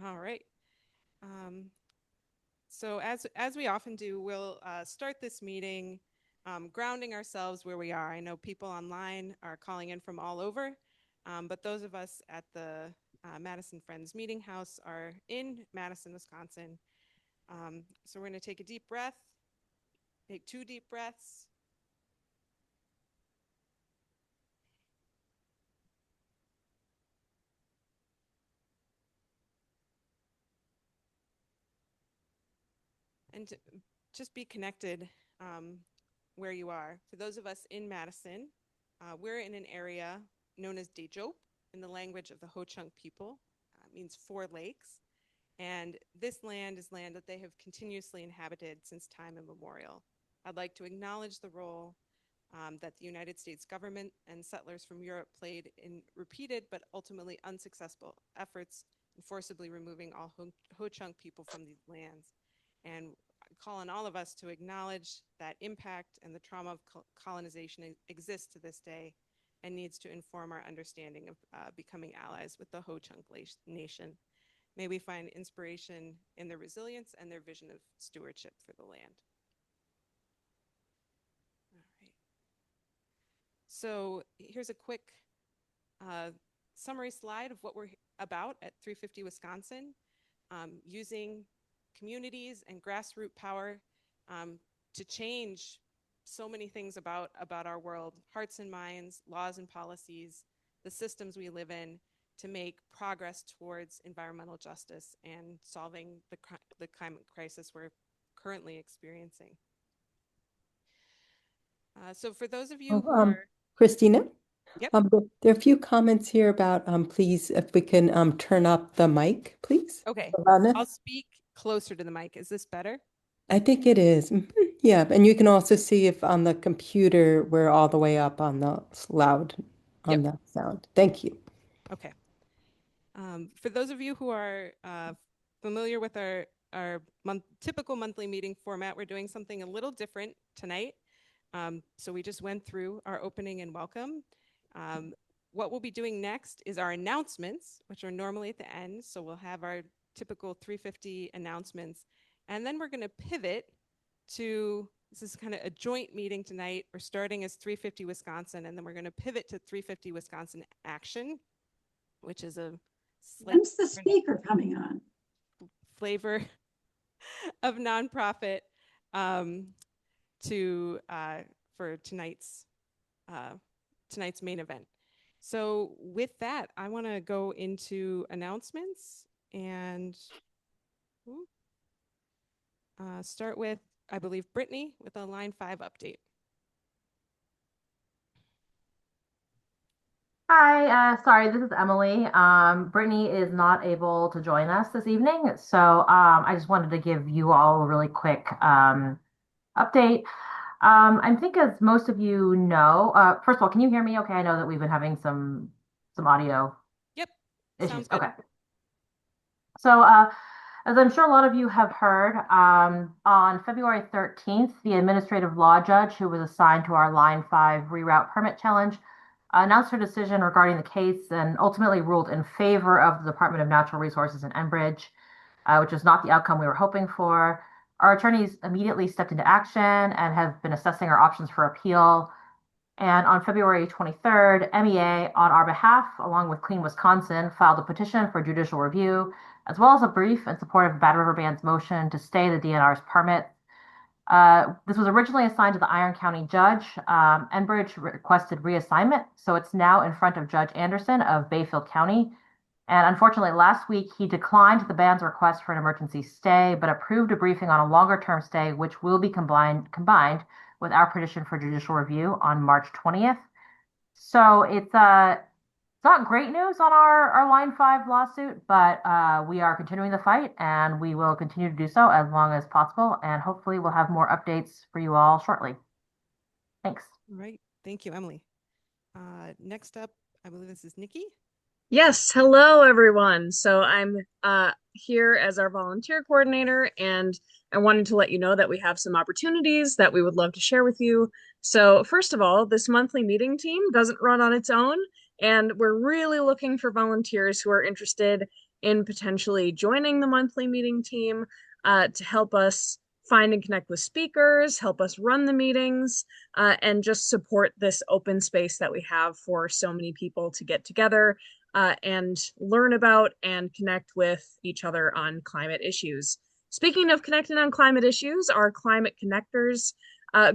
All right. Um, so as we often do, we'll start this meeting grounding ourselves where we are. I know people online are calling in from all over, but those of us at the Madison Friends Meeting House are in Madison, Wisconsin. So we're going to take a deep breath, take 2 deep breaths. And just be connected where you are. For those of us in Madison, we're in an area known as Dejop in the language of the Ho-Chunk people. Means 4 lakes. And this land is land that they have continuously inhabited since time immemorial. I'd like to acknowledge the role that the United States government and settlers from Europe played in repeated but ultimately unsuccessful efforts in forcibly removing all Ho-Chunk people from these lands. And call on all of us to acknowledge that impact and the trauma of colonization exists to this day and needs to inform our understanding of becoming allies with the Ho-Chunk nation. May we find inspiration in their resilience and their vision of stewardship for the land. All right. So here's a quick summary slide of what we're about at 350 Wisconsin, using communities and grassroots power to change so many things about our world, hearts and minds, laws and policies, the systems we live in, to make progress towards environmental justice and solving the climate crisis we're currently experiencing. So for those of you who are... Christina? Yep. There are a few comments here about, please, if we can turn up the mic, please. Okay, Loudness. I'll speak closer to the mic. Is this better? I think it is. Yeah, and you can also see if on the computer we're all the way up on the loud, on the sound. Thank you. Okay. For those of you who are familiar with our typical monthly meeting format, we're doing something a little different tonight. So we just went through our opening and welcome. What we'll be doing next is our announcements, which are normally at the end. So we'll have our typical 350 announcements. And then we're going to pivot to, this is kind of a joint meeting tonight. We're starting as 350 Wisconsin, and then we're going to pivot to 350 Wisconsin Action, which is a when's the speaker coming on? Flavor of nonprofit for tonight's main event. So with that, I want to go into announcements and start with, I believe, Brittany with a Line 5 update. Hi, sorry, this is Emily. Brittany is not able to join us this evening, so I just wanted to give you all a really quick update. I think as most of you know, first of all, can you hear me okay? I know that we've been having some audio issues. Sounds good. Okay. So as I'm sure a lot of you have heard, on February 13th, the administrative law judge who was assigned to our Line 5 reroute permit challenge announced her decision regarding the case and ultimately ruled in favor of the Department of Natural Resources in Enbridge, which is not the outcome we were hoping for. Our attorneys immediately stepped into action and have been assessing our options for appeal. And on February 23rd, MEA, on our behalf, along with Clean Wisconsin, filed a petition for judicial review, as well as a brief in support of Bad River Band's motion to stay the DNR's permit. This was originally assigned to the Iron County judge. Enbridge requested reassignment, so it's now in front of Judge Anderson of Bayfield County. And unfortunately, last week, he declined the band's request for an emergency stay, but approved a briefing on a longer-term stay, which will be combined with our petition for judicial review on March 20th. So it's not great news on our Line 5 lawsuit, but we are continuing the fight, and we will continue to do so as long as possible, and hopefully we'll have more updates for you all shortly. Thanks. All right. Thank you, Emily. Next up, I believe this is Nikki. Yes, hello everyone. So I'm here as our volunteer coordinator, and I wanted to let you know that we have some opportunities that we would love to share with you. So first of all, this monthly meeting team doesn't run on its own, and we're really looking for volunteers who are interested in potentially joining the monthly meeting team to help us find and connect with speakers, help us run the meetings, and just support this open space that we have for so many people to get together and learn about and connect with each other on climate issues. Speaking of connecting on climate issues, our Climate Connectors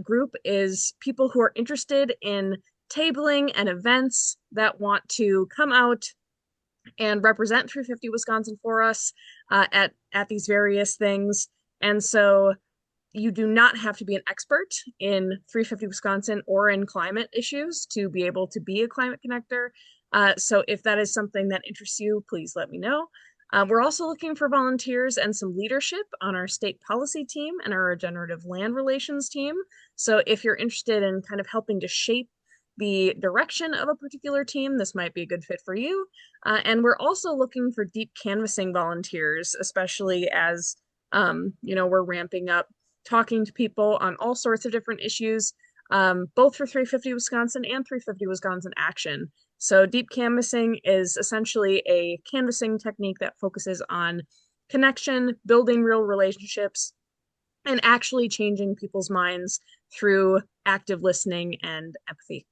group is people who are interested in tabling and events that want to come out and represent 350 Wisconsin for us at these various things. And so you do not have to be an expert in 350 Wisconsin or in climate issues to be able to be a climate connector. So if that is something that interests you, please let me know. We're also looking for volunteers and some leadership on our state policy team and our regenerative land relations team. So if you're interested in kind of helping to shape the direction of a particular team, this might be a good fit for you. And we're also looking for deep canvassing volunteers, especially as we're ramping up talking to people on all sorts of different issues, both for 350 Wisconsin and 350 Wisconsin Action. So deep canvassing is essentially a canvassing technique that focuses on connection, building real relationships, and actually changing people's minds through active listening and empathy.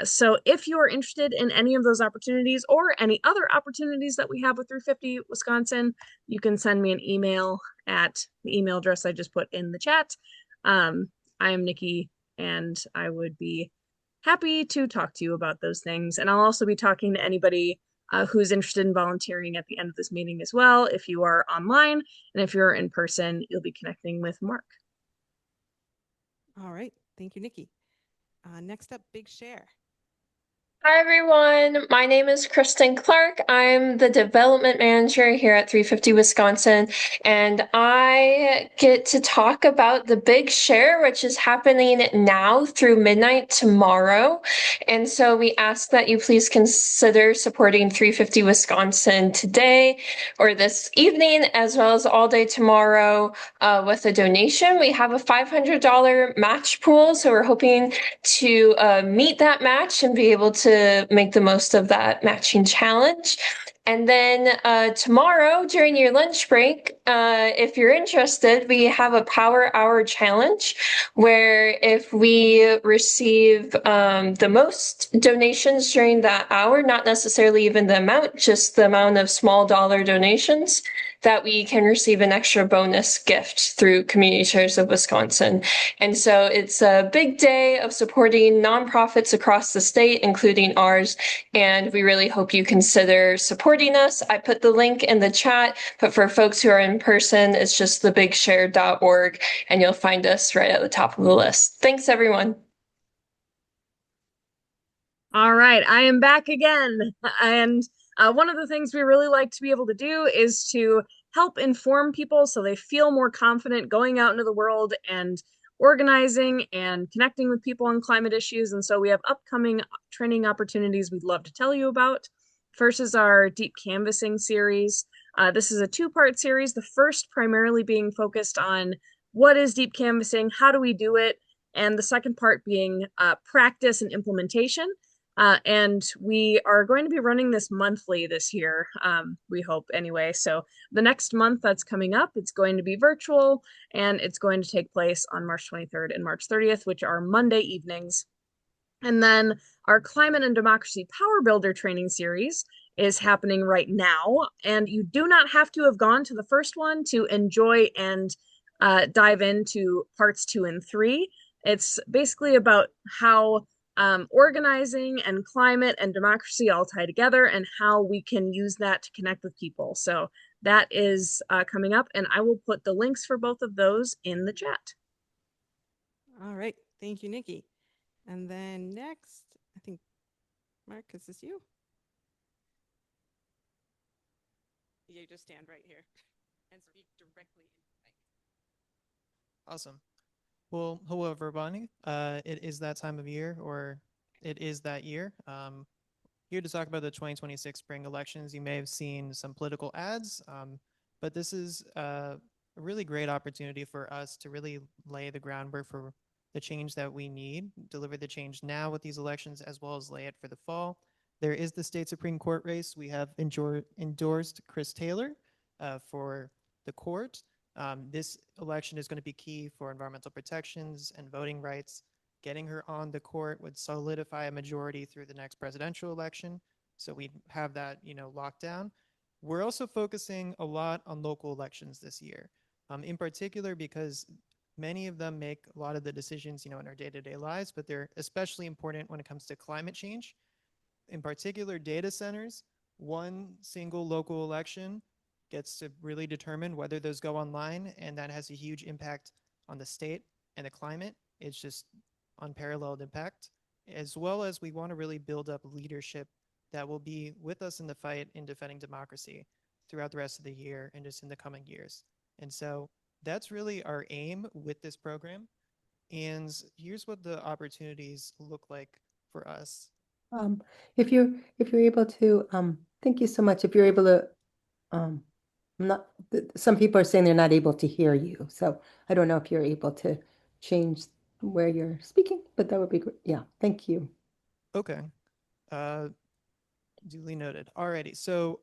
So if you're interested in any of those opportunities or any other opportunities that we have with 350 Wisconsin, you can send me an email at the email address I just put in the chat. I am Nikki, and I would be happy to talk to you about those things. And I'll also be talking to anybody who's interested in volunteering at the end of this meeting as well. If you are online, and if you're in person, you'll be connecting with Mark. All right. Thank you, Nikki. Next up, Big Share. Hi, everyone. My name is Kristen Clark. I'm the development manager here at 350 Wisconsin, and I get to talk about the Big Share, which is happening now through midnight tomorrow. And so we ask that you please consider supporting 350 Wisconsin today or this evening, as well as all day tomorrow with a donation. We have a $500 match pool, so we're hoping to meet that match and be able to make the most of that matching challenge. And then tomorrow during your lunch break, if you're interested, we have a Power Hour challenge where if we receive the most donations during that hour, not necessarily even the amount, just the amount of small dollar donations, that we can receive an extra bonus gift through Community Chairs of Wisconsin. And so it's a big day of supporting nonprofits across the state, including ours. And we really hope you consider supporting us. I put the link in the chat, but for folks who are in person, it's just thebigshare.org, and you'll find us right at the top of the list. Thanks, everyone. All right, I am back again. And one of the things we really like to be able to do is to help inform people so they feel more confident going out into the world and organizing and connecting with people on climate issues. And so we have upcoming training opportunities we'd love to tell you about. First is our deep canvassing series. This is a two-part series, the first primarily being focused on what is deep canvassing, how do we do it, and the second part being practice and implementation. And we are going to be running this monthly this year, we hope anyway. So the next month that's coming up, it's going to be virtual, and it's going to take place on March 23rd and March 30th, which are Monday evenings. And then our Climate and Democracy Power Builder training series is happening right now. And you do not have to have gone to the first one to enjoy and dive into parts 2 and 3. It's basically about how organizing and climate and democracy all tie together and how we can use that to connect with people. So that is coming up, and I will put the links for both of those in the chat. All right. Thank you, Nikki. And then next, I think, Mark, is this you? You just stand right here and speak directly into the mic. Awesome. Well, hello, everybody. It is that time of year, or it is that year. Here to talk about the 2026 spring elections. You may have seen some political ads, but this is a really great opportunity for us to really lay the groundwork for the change that we need, deliver the change now with these elections, as well as lay it for the fall. There is the state Supreme Court race. We have endorsed Chris Taylor for the court. This election is going to be key for environmental protections and voting rights. Getting her on the court would solidify a majority through the next presidential election. So we have that, locked down. We're also focusing a lot on local elections this year, in particular because many of them make a lot of the decisions, in our day-to-day lives, but they're especially important when it comes to climate change. In particular, data centers. One single local election gets to really determine whether those go online, and that has a huge impact on the state and the climate. It's just unparalleled impact, as well as we want to really build up leadership that will be with us in the fight in defending democracy throughout the rest of the year and just in the coming years. And so that's really our aim with this program. And here's what the opportunities look like for us. If you're able to, thank you so much. If you're able to, some people are saying they're not able to hear you. So I don't know if you're able to change where you're speaking, but that would be great. Yeah, thank you. Okay. Duly noted. Alrighty. So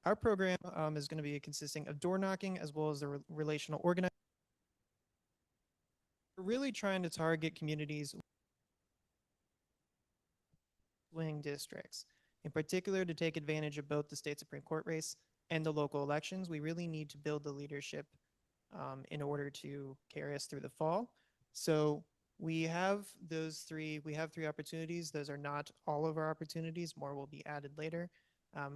our program is going to be consisting of door knocking as well as the relational organizing. We're really trying to target communities swing districts, in particular to take advantage of both the state Supreme Court race and the local elections. We really need to build the leadership in order to carry us through the fall. So we have three opportunities. Those are not all of our opportunities. More will be added later.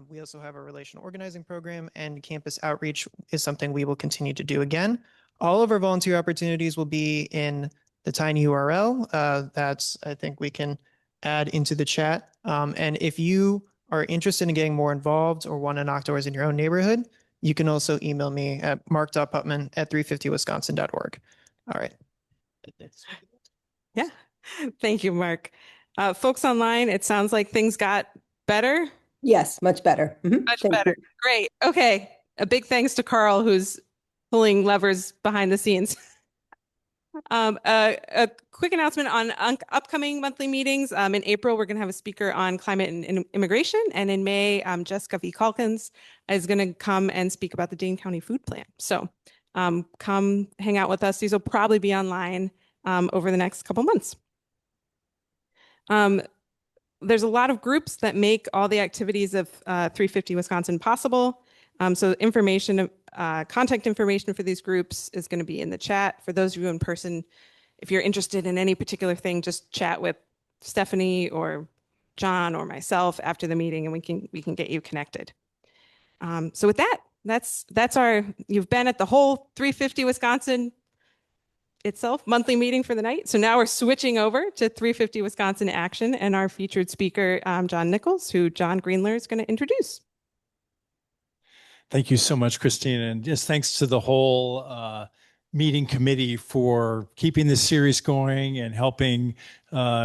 We also have a relational organizing program, and campus outreach is something we will continue to do again. All of our volunteer opportunities will be in the tiny URL. That's, I think we can add into the chat. And if you are interested in getting more involved or want to knock doors in your own neighborhood, you can also email me at mark.putman@350wisconsin.org. All right. Yeah. Thank you, Mark. Folks online, it sounds like things got better. Yes, much better. Much Thank better. you. Great. Okay. A big thanks to Carl, who's pulling levers behind the scenes. A quick announcement on upcoming monthly meetings. In April, we're going to have a speaker on climate and immigration. And in May, Jessica V. Calkins is going to come and speak about the Dane County Food Plan. So come hang out with us. These will probably be online over the next couple months. There's a lot of groups that make all the activities of 350 Wisconsin possible. So contact information for these groups is going to be in the chat. For those of you in person, if you're interested in any particular thing, just chat with Stephanie or John or myself after the meeting, and we can get you connected. So with that, you've been at the whole 350 Wisconsin itself monthly meeting for the night. So now we're switching over to 350 Wisconsin Action and our featured speaker, John Nichols, who John Greenler is going to introduce. Thank you so much, Christine. And just thanks to the whole meeting committee for keeping this series going and helping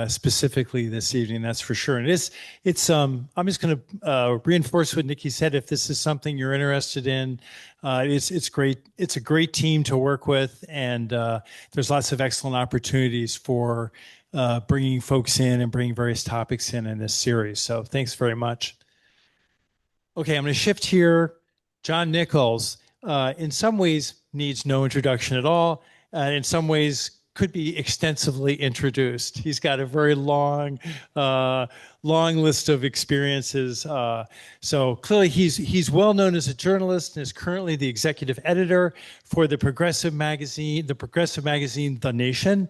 specifically this evening, that's for sure. And I'm just going to reinforce what Nikki said. If this is something you're interested in, it's great. It's a great team to work with, and there's lots of excellent opportunities for bringing folks in and bringing various topics in this series. So thanks very much. Okay, I'm going to shift here. John Nichols, in some ways, needs no introduction at all. In some ways, could be extensively introduced. He's got a very long list of experiences. So clearly, he's well known as a journalist and is currently the executive editor for the progressive magazine, The Nation.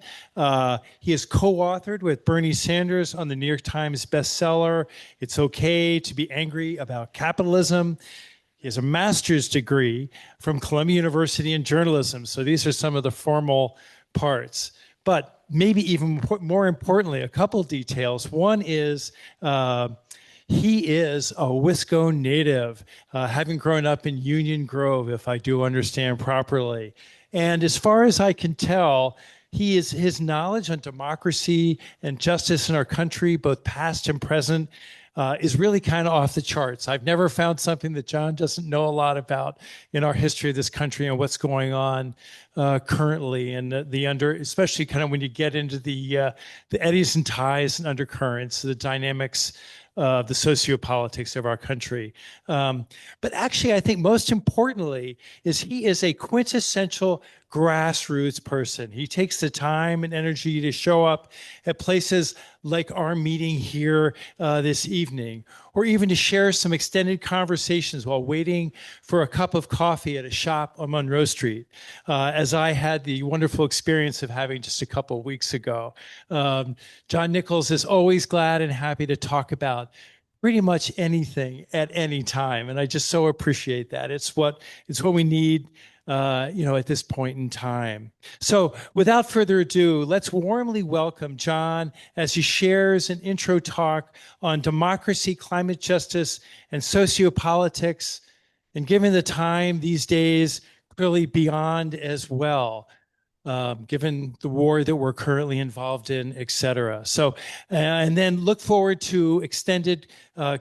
He has co-authored with Bernie Sanders on the New York Times bestseller, It's Okay to Be Angry About Capitalism. He has a master's degree from Columbia University in journalism. So these are some of the formal parts. But maybe even more importantly, a couple details. One is he is a Wisco native, having grown up in Union Grove, if I do understand properly. And as far as I can tell, his knowledge on democracy and justice in our country, both past and present, is really kind of off the charts. I've never found something that John doesn't know a lot about in our history of this country and what's going on currently, and especially kind of when you get into the eddies and ties and undercurrents, the dynamics the sociopolitics of our country. But actually, I think most importantly is he is a quintessential grassroots person. He takes the time and energy to show up at places like our meeting here this evening, or even to share some extended conversations while waiting for a cup of coffee at a shop on Monroe Street, as I had the wonderful experience of having just a couple of weeks ago. John Nichols is always glad and happy to talk about pretty much anything at any time, and I just so appreciate that. It's what we need, at this point in time. So without further ado, let's warmly welcome John as he shares an intro talk on democracy, climate justice, and sociopolitics, and given the time these days, clearly beyond as well. Given the war that we're currently involved in, et cetera. So, and then look forward to extended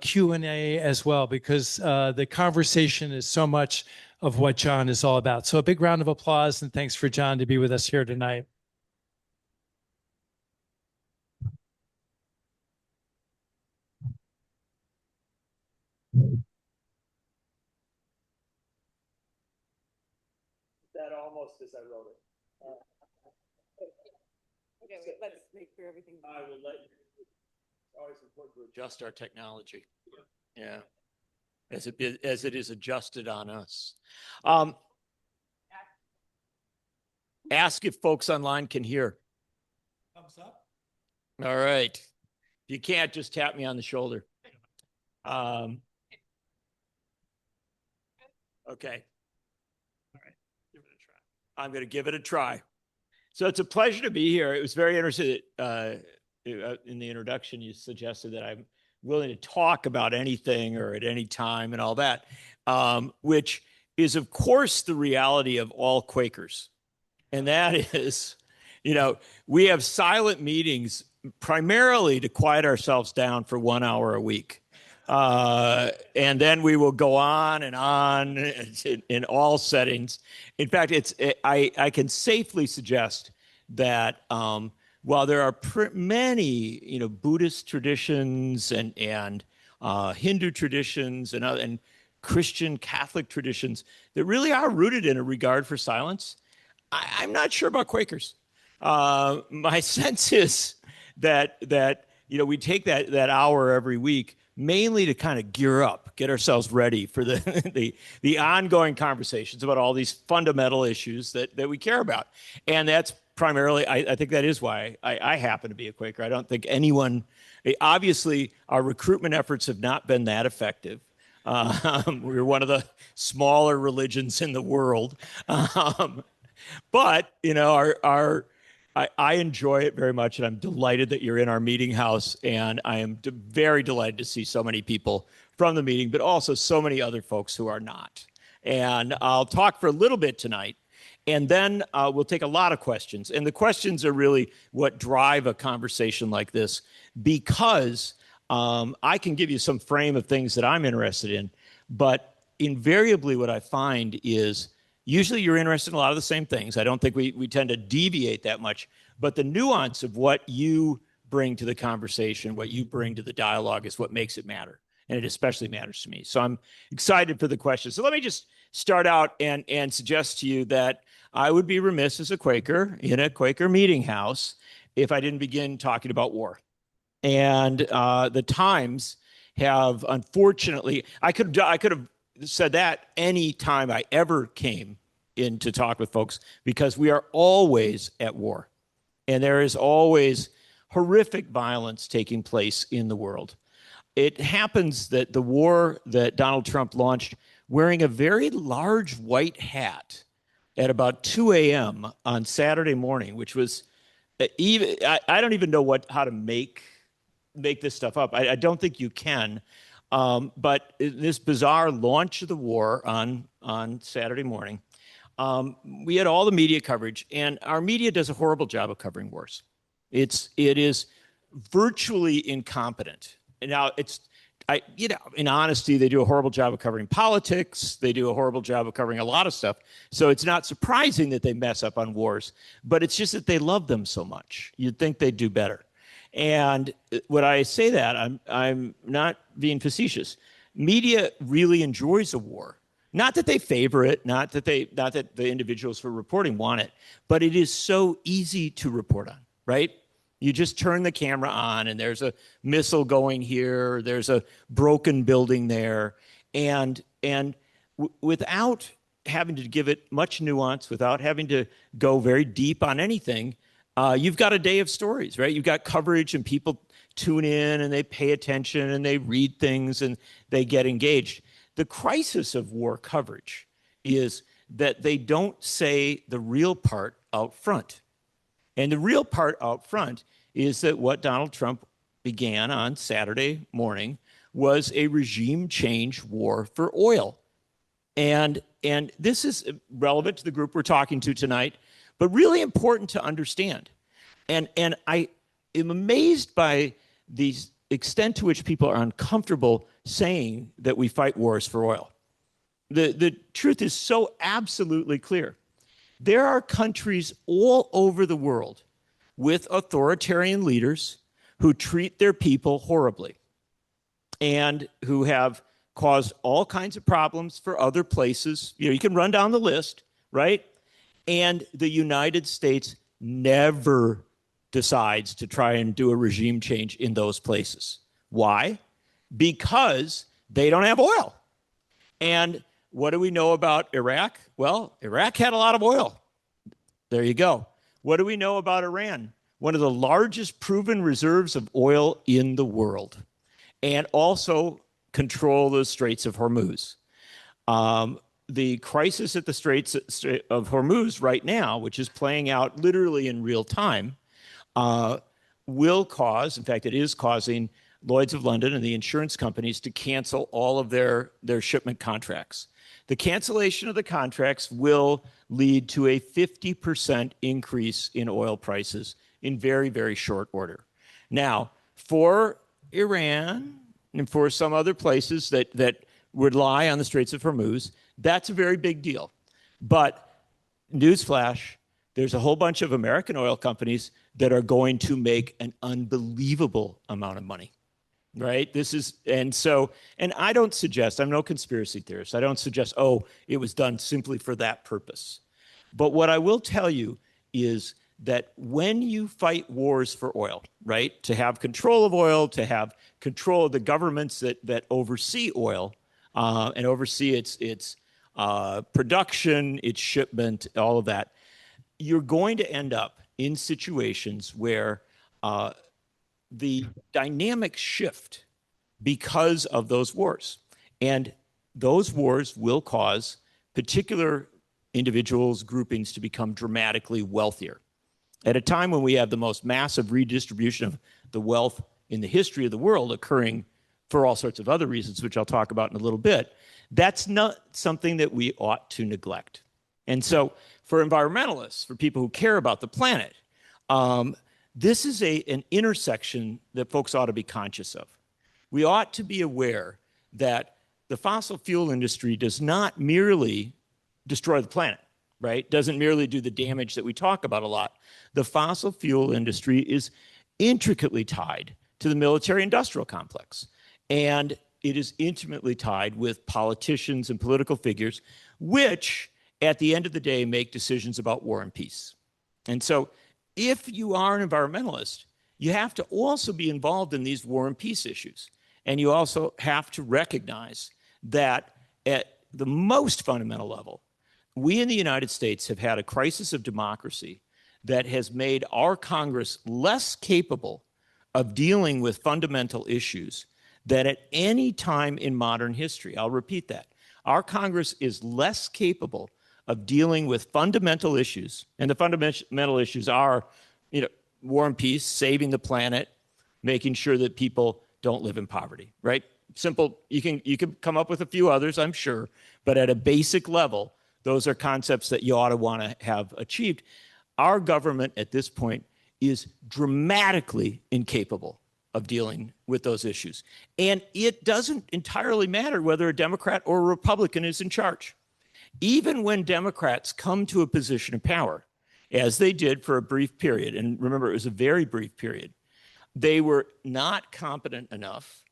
Q&A as well, because the conversation is so much of what John is all about. So a big round of applause and thanks for John to be with us here tonight. That almost as I wrote it. Okay, wait, let's make sure everything's. I will let you. It's always important to adjust our technology. Yeah. As it is adjusted on us. Ask if folks online can hear. Thumbs up. All right. If you can't, just tap me on the shoulder. Okay. All right. Give it a try. I'm going to give it a try. So it's a pleasure to be here. It was very interesting in the introduction, you suggested that I'm willing to talk about anything or at any time and all that, which is, of course, the reality of all Quakers. And that is, we have silent meetings primarily to quiet ourselves down for 1 hour a week. And then we will go on in all settings. In fact, I can safely suggest that while there are many Buddhist traditions and Hindu traditions and Christian Catholic traditions that really are rooted in a regard for silence, I'm not sure about Quakers. My sense is that we take that hour every week mainly to kind of gear up, get ourselves ready for the ongoing conversations about all these fundamental issues that we care about. And that's primarily, I think that is why I happen to be a Quaker. I don't think anyone, obviously, our recruitment efforts have not been that effective. We're one of the smaller religions in the world. But, I enjoy it very much, and I'm delighted that you're in our meeting house, and I am very delighted to see so many people from the meeting, but also so many other folks who are not. And I'll talk for a little bit tonight, and then we'll take a lot of questions. And the questions are really what drive a conversation like this, because I can give you some frame of things that I'm interested in, but invariably what I find is usually you're interested in a lot of the same things. I don't think we tend to deviate that much, but the nuance of what you bring to the conversation, what you bring to the dialogue is what makes it matter. And it especially matters to me. So I'm excited for the questions. So let me just start out and suggest to you that I would be remiss as a Quaker in a Quaker meeting house if I didn't begin talking about war. And the times have, unfortunately, I could have said that any time I ever came in to talk with folks, because we are always at war. And there is always horrific violence taking place in the world. It happens that the war that Donald Trump launched wearing a very large white hat at about 2 a.m. on Saturday morning, which was even, I don't even know how to make this stuff up. I don't think you can. But this bizarre launch of the war on Saturday morning, we had all the media coverage, and our media does a horrible job of covering wars. It is virtually incompetent. And now in honesty, they do a horrible job of covering politics. They do a horrible job of covering a lot of stuff. So it's not surprising that they mess up on wars, but it's just that they love them so much. You'd think they'd do better. And when I say that, I'm not being facetious. Media really enjoys a war. Not that they favor it, not that the individuals who are reporting want it, but it is so easy to report on, right? You just turn the camera on and there's a missile going here, there's a broken building there, and without having to give it much nuance, without having to go very deep on anything, you've got a day of stories, right? You've got coverage and people tune in and they pay attention and they read things and they get engaged. The crisis of war coverage is that they don't say the real part out front. And the real part out front is that what Donald Trump began on Saturday morning was a regime change war for oil. And this is relevant to the group we're talking to tonight, but really important to understand. And I am amazed by the extent to which people are uncomfortable saying that we fight wars for oil. The truth is so absolutely clear. There are countries all over the world with authoritarian leaders who treat their people horribly and who have caused all kinds of problems for other places. You know, you can run down the list, right? And the United States never decides to try and do a regime change in those places. Why? Because they don't have oil. And what do we know about Iraq? Well, Iraq had a lot of oil. There you go. What do we know about Iran? One of the largest proven reserves of oil in the world, and also control the Straits of Hormuz. The crisis at the Straits of Hormuz right now, which is playing out literally in real time, will cause, in fact, it is causing Lloyd's of London and the insurance companies to cancel all of their shipment contracts. The cancellation of the contracts will lead to a 50% increase in oil prices in very, very short order. Now, for Iran and for some other places that rely on the Straits of Hormuz, that's a very big deal. But newsflash, there's a whole bunch of American oil companies that are going to make an unbelievable amount of money, right? And I don't suggest, I'm no conspiracy theorist, I don't suggest, oh, it was done simply for that purpose. But what I will tell you is that when you fight wars for oil, right, to have control of oil, to have control of the governments that oversee oil and oversee its production, its shipment, all of that, you're going to end up in situations where the dynamics shift because of those wars. And those wars will cause particular individuals, groupings to become dramatically wealthier. At a time when we have the most massive redistribution of the wealth in the history of the world occurring for all sorts of other reasons, which I'll talk about in a little bit, that's not something that we ought to neglect. And so for environmentalists, for people who care about the planet, this is an intersection that folks ought to be conscious of. We ought to be aware that the fossil fuel industry does not merely destroy the planet, right? Doesn't merely do the damage that we talk about a lot. The fossil fuel industry is intricately tied to the military-industrial complex. And it is intimately tied with politicians and political figures, which at the end of the day make decisions about war and peace. And so if you are an environmentalist, you have to also be involved in these war and peace issues. And you also have to recognize that at the most fundamental level, we in the United States have had a crisis of democracy that has made our Congress less capable of dealing with fundamental issues than at any time in modern history. I'll repeat that. Our Congress is less capable of dealing with fundamental issues, and the fundamental issues are, war and peace, saving the planet, making sure that people don't live in poverty, right? Simple. You can come up with a few others, I'm sure, but at a basic level, those are concepts that you ought to want to have achieved. Our government at this point is dramatically incapable of dealing with those issues. And it doesn't entirely matter whether a Democrat or a Republican is in charge. Even when Democrats come to a position of power, as they did for a brief period, and remember, it was a very brief period, They were not competent enough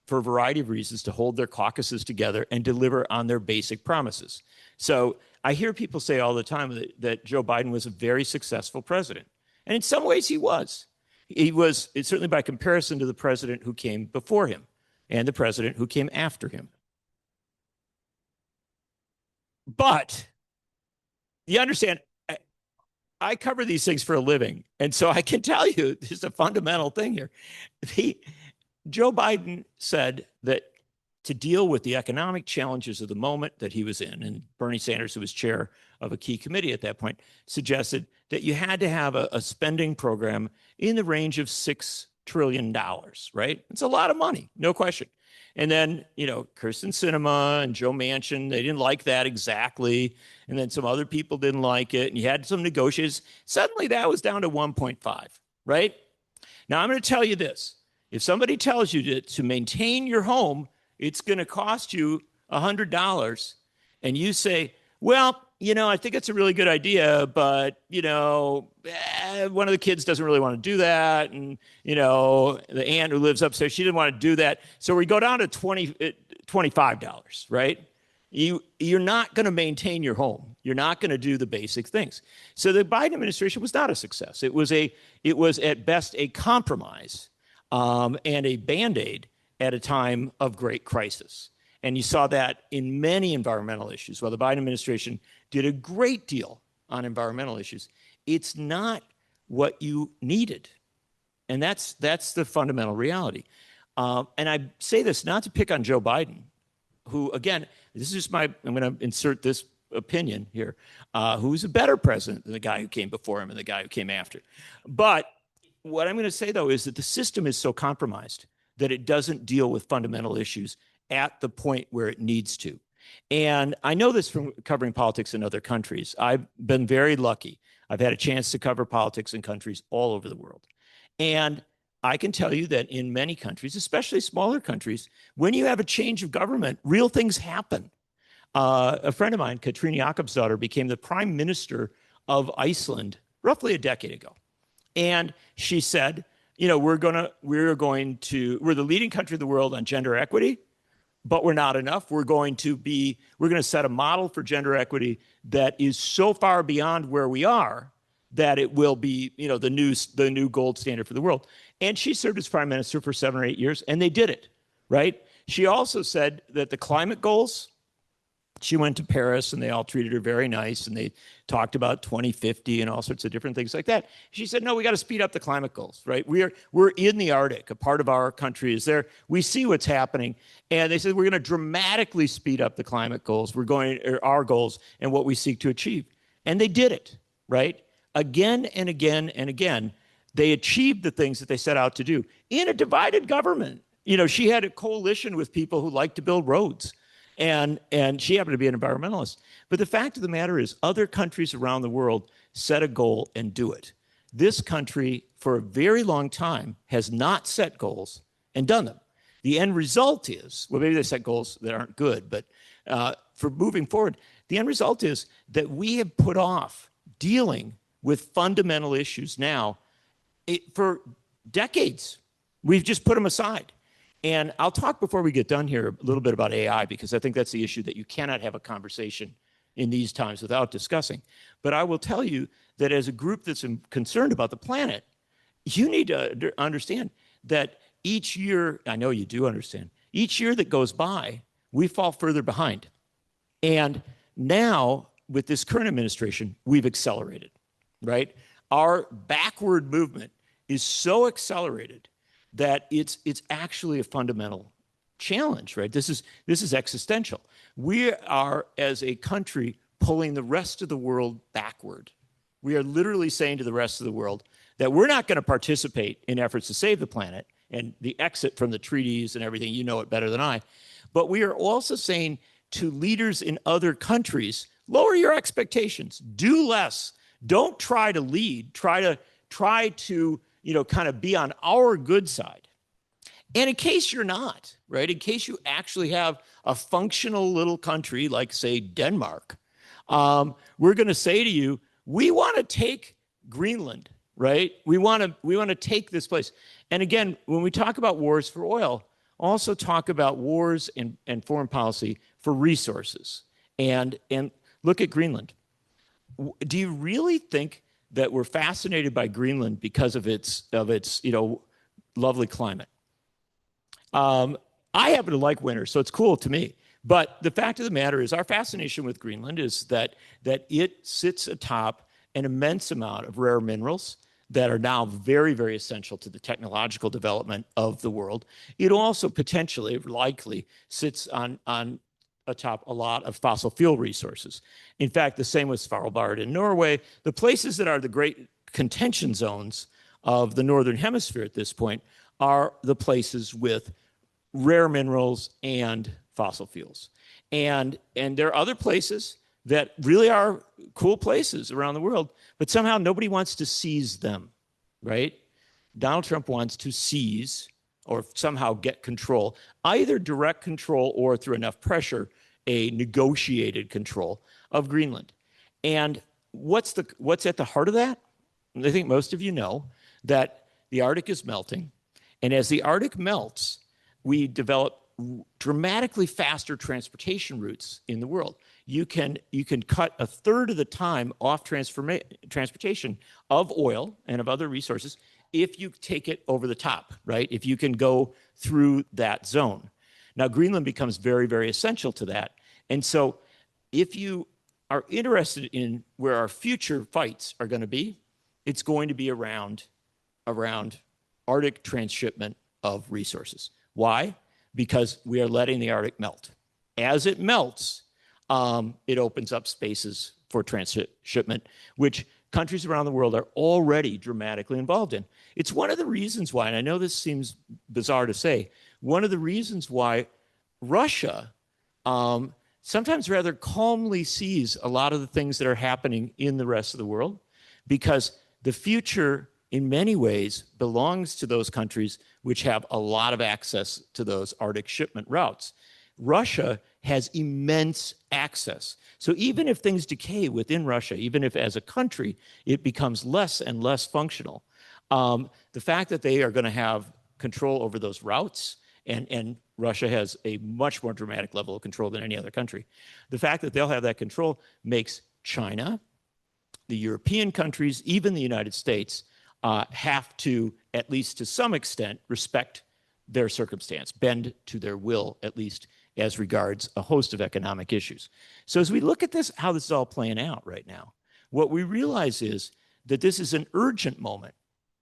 for a variety of reasons to hold their caucuses together and deliver on their basic promises. So I hear people say all the time that Joe Biden was a very successful president. And in some ways he was. He was, certainly by comparison to the president who came before him and the president who came after him. But you understand, I cover these things for a living. And so I can tell you, there's a fundamental thing here. Joe Biden said that to deal with the economic challenges of the moment that he was in, and Bernie Sanders, who was chair of a key committee at that point, suggested that you had to have a spending program in the range of $6 trillion, right? It's a lot of money, no question. And then, you know, Kyrsten Sinema and Joe Manchin, they didn't like that exactly. And then some other people didn't like it. And you had some negotiations. Suddenly that was down to 1.5, right? Now, I'm going to tell you this. If somebody tells you to maintain your home, it's going to cost you $100, and you say, well, you know, I think it's a really good idea, but, you know, one of the kids doesn't really want to do that. And, you know, the aunt who lives upstairs, she didn't want to do that. So we go down to $25, right? You're not going to maintain your home. You're not going to do the basic things. So the Biden administration was not a success. It was at best a compromise and a Band-Aid at a time of great crisis. And you saw that in many environmental issues. While the Biden administration did a great deal on environmental issues, it's not what you needed. And that's the fundamental reality. And I say this not to pick on Joe Biden, who, again, this is just I'm going to insert this opinion here, who's a better president than the guy who came before him and the guy who came after. But what I'm going to say, though, is that the system is so compromised that it doesn't deal with fundamental issues at the point where it needs to. And I know this from covering politics in other countries. I've been very lucky. I've had a chance to cover politics in countries all over the world. And I can tell you that in many countries, especially smaller countries, when you have a change of government, real things happen. A friend of mine, Katrín Jakobsdóttir, became the prime minister of Iceland roughly a decade ago. And she said, you know, we're the leading country of the world on gender equity, but we're not enough. We're going to set a model for gender equity that is so far beyond where we are that it will be, you know, the new gold standard for the world. And she served as prime minister for 7 or 8 years, and they did it, right? She also said that the climate goals, she went to Paris and they all treated her very nice and they talked about 2050 and all sorts of different things like that. She said, no, we got to speed up the climate goals, right? We're in the Arctic. A part of our country is there. We see what's happening. And they said, we're going to dramatically speed up the climate goals. Our goals and what we seek to achieve. And they did it, right? Again and again and again, they achieved the things that they set out to do in a divided government. You know, she had a coalition with people who like to build roads. And she happened to be an environmentalist. But the fact of the matter is, other countries around the world set a goal and do it. This country, for a very long time, has not set goals and done them. The end result is, well, maybe they set goals that aren't good, but for moving forward, the end result is that we have put off dealing with fundamental issues now for decades. We've just put them aside. And I'll talk before we get done here a little bit about AI, because I think that's the issue that you cannot have a conversation in these times without discussing. But I will tell you that as a group that's concerned about the planet, you need to understand that each year, I know you do understand, each year that goes by, we fall further behind. And now, with this current administration, we've accelerated, right? Our backward movement is so accelerated that it's actually a fundamental challenge, right? This is existential. We are, as a country, pulling the rest of the world backward. We are literally saying to the rest of the world that we're not going to participate in efforts to save the planet and the exit from the treaties and everything. You know it better than I. But we are also saying to leaders in other countries, lower your expectations, do less. Don't try to lead. Try to kind of be on our good side. And in case you're not, right, in case you actually have a functional little country like, say, Denmark, we're going to say to you, we want to take Greenland right? We want to take this place. And again, when we talk about wars for oil, also talk about wars and foreign policy for resources. And look at Greenland. Do you really think that we're fascinated by Greenland because of its lovely climate? I happen to like winter, so it's cool to me. But the fact of the matter is, our fascination with Greenland is that it sits atop an immense amount of rare minerals that are now very, very essential to the technological development of the world. It also potentially, likely, sits on atop a lot of fossil fuel resources. In fact, the same with Svalbard in Norway. The places that are the great contention zones of the Northern Hemisphere at this point are the places with rare minerals and fossil fuels. And there are other places that really are cool places around the world, but somehow nobody wants to seize them, right? Donald Trump wants to seize or somehow get control, either direct control or through enough pressure, a negotiated control of Greenland. And what's at the heart of that? I think most of you know that the Arctic is melting. And as the Arctic melts, we develop dramatically faster transportation routes in the world. You can cut a third of the time off transportation of oil and of other resources if you take it over the top, right? If you can go through that zone. Now, Greenland becomes very, very essential to that. And so if you are interested in where our future fights are going to be, it's going to be around Arctic transshipment of resources. Why? Because we are letting the Arctic melt. As it melts, it opens up spaces for transshipment, which countries around the world are already dramatically involved in. It's one of the reasons why, and I know this seems bizarre to say, one of the reasons why Russia sometimes rather calmly sees a lot of the things that are happening in the rest of the world, because the future in many ways belongs to those countries which have a lot of access to those Arctic shipment routes. Russia has immense access. So even if things decay within Russia, even if as a country it becomes less and less functional, the fact that they are going to have control over those routes, and Russia has a much more dramatic level of control than any other country, the fact that they'll have that control makes China, the European countries, even the United States, have to, at least to some extent, respect their circumstance, bend to their will, at least as regards a host of economic issues. So as we look at this, how this is all playing out right now, what we realize is that this is an urgent moment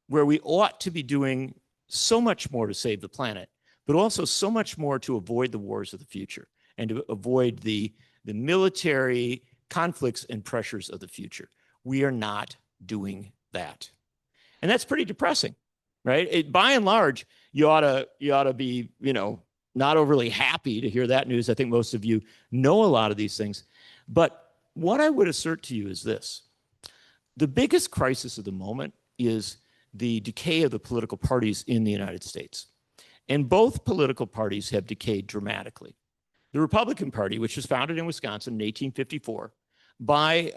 where we ought to be doing so much more to save the planet, but also so much more to avoid the wars of the future and to avoid the military conflicts and pressures of the future. We are not doing that. And that's pretty depressing, right? By and large, you ought to be, not overly happy to hear that news. I think most of you know a lot of these things. But what I would assert to you is this. The biggest crisis of the moment is the decay of the political parties in the United States. And both political parties have decayed dramatically. The Republican Party, which was founded in Wisconsin in 1854 by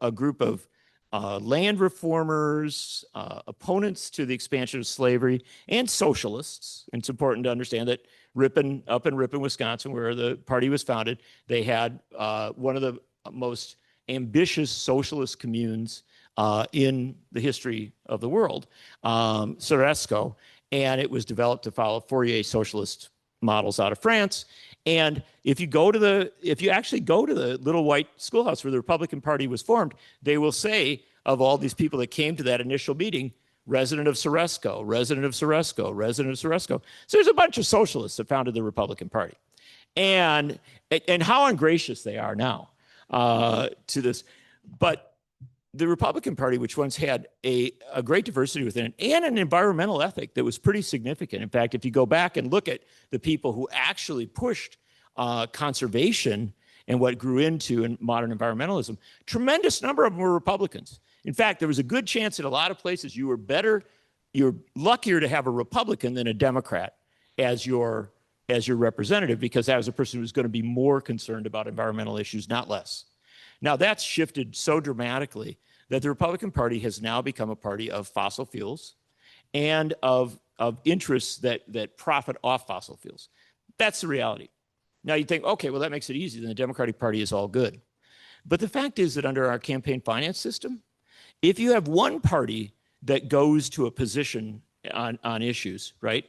a group of land reformers, opponents to the expansion of slavery, and socialists. And it's important to understand that up in Ripon, Wisconsin, where the party was founded, they had one of the most ambitious socialist communes in the history of the world, Ceresco, and it was developed to follow Fourier socialist models out of France. And if you actually go to the little white schoolhouse where the Republican Party was formed, they will say of all these people that came to that initial meeting, resident of Ceresco, resident of Ceresco, resident of Ceresco. So there's a bunch of socialists that founded the Republican Party. And how ungracious they are now to this. But the Republican Party, which once had a great diversity within it and an environmental ethic that was pretty significant. In fact, if you go back and look at the people who actually pushed conservation and what grew into in modern environmentalism, tremendous number of them were Republicans. In fact, there was a good chance in a lot of places you're luckier to have a Republican than a Democrat as your representative, because that was a person who's going to be more concerned about environmental issues, not less. Now, that's shifted so dramatically that the Republican Party has now become a party of fossil fuels and of interests that profit off fossil fuels. That's the reality. Now you think, okay, well, that makes it easy. Then the Democratic Party is all good. But the fact is that under our campaign finance system, if you have one party that goes to a position on issues, right,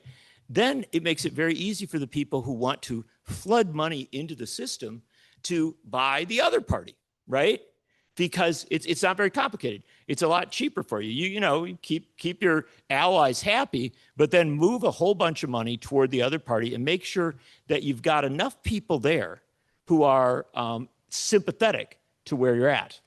then it makes it very easy for the people who want to flood money into the system to buy the other party, right? Because it's not very complicated. It's a lot cheaper for you. You keep your allies happy, but then move a whole bunch of money toward the other party and make sure that you've got enough people there who are sympathetic to where you're at.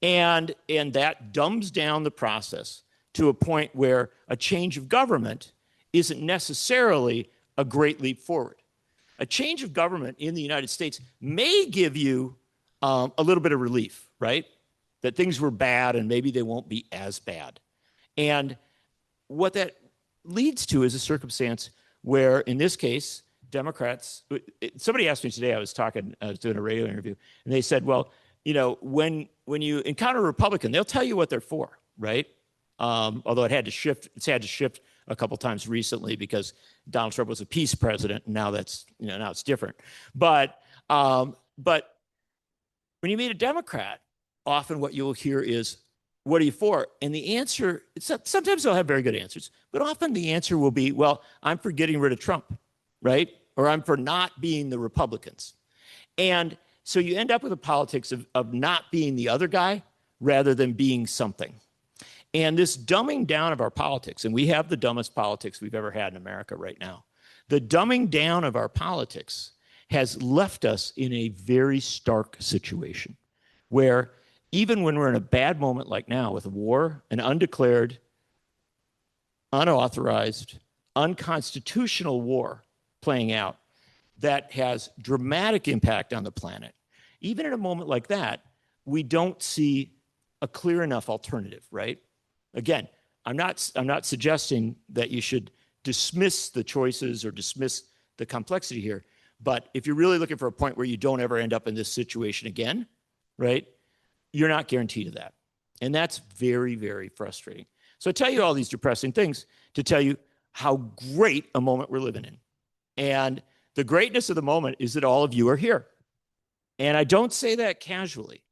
And that dumbs down the process to a point where a change of government isn't necessarily a great leap forward. A change of government in the United States may give you a little bit of relief, right? That things were bad and maybe they won't be as bad. And what that leads to is a circumstance where, in this case, Democrats, somebody asked me today, I was doing a radio interview, and they said, well, when you encounter a Republican, they'll tell you what they're for, right? Although it's had to shift a couple times recently because Donald Trump was a peace president, and now now it's different. But when you meet a Democrat, often what you'll hear is, what are you for? And the answer, sometimes they'll have very good answers, but often the answer will be, well, I'm for getting rid of Trump, right? Or I'm for not being the Republicans. And so you end up with a politics of not being the other guy rather than being something. And this dumbing down of our politics, and we have the dumbest politics we've ever had in America right now, the dumbing down of our politics has left us in a very stark situation where even when we're in a bad moment like now with a war, an undeclared, unauthorized, unconstitutional war playing out that has dramatic impact on the planet, even in a moment like that, we don't see a clear enough alternative, right? Again, I'm not suggesting that you should dismiss the choices or dismiss the complexity here, but if you're really looking for a point where you don't ever end up in this situation again, right, you're not guaranteed of that. And that's very, very frustrating. So I tell you all these depressing things to tell you how great a moment we're living in. And the greatness of the moment is that all of you are here. And I don't say that casually.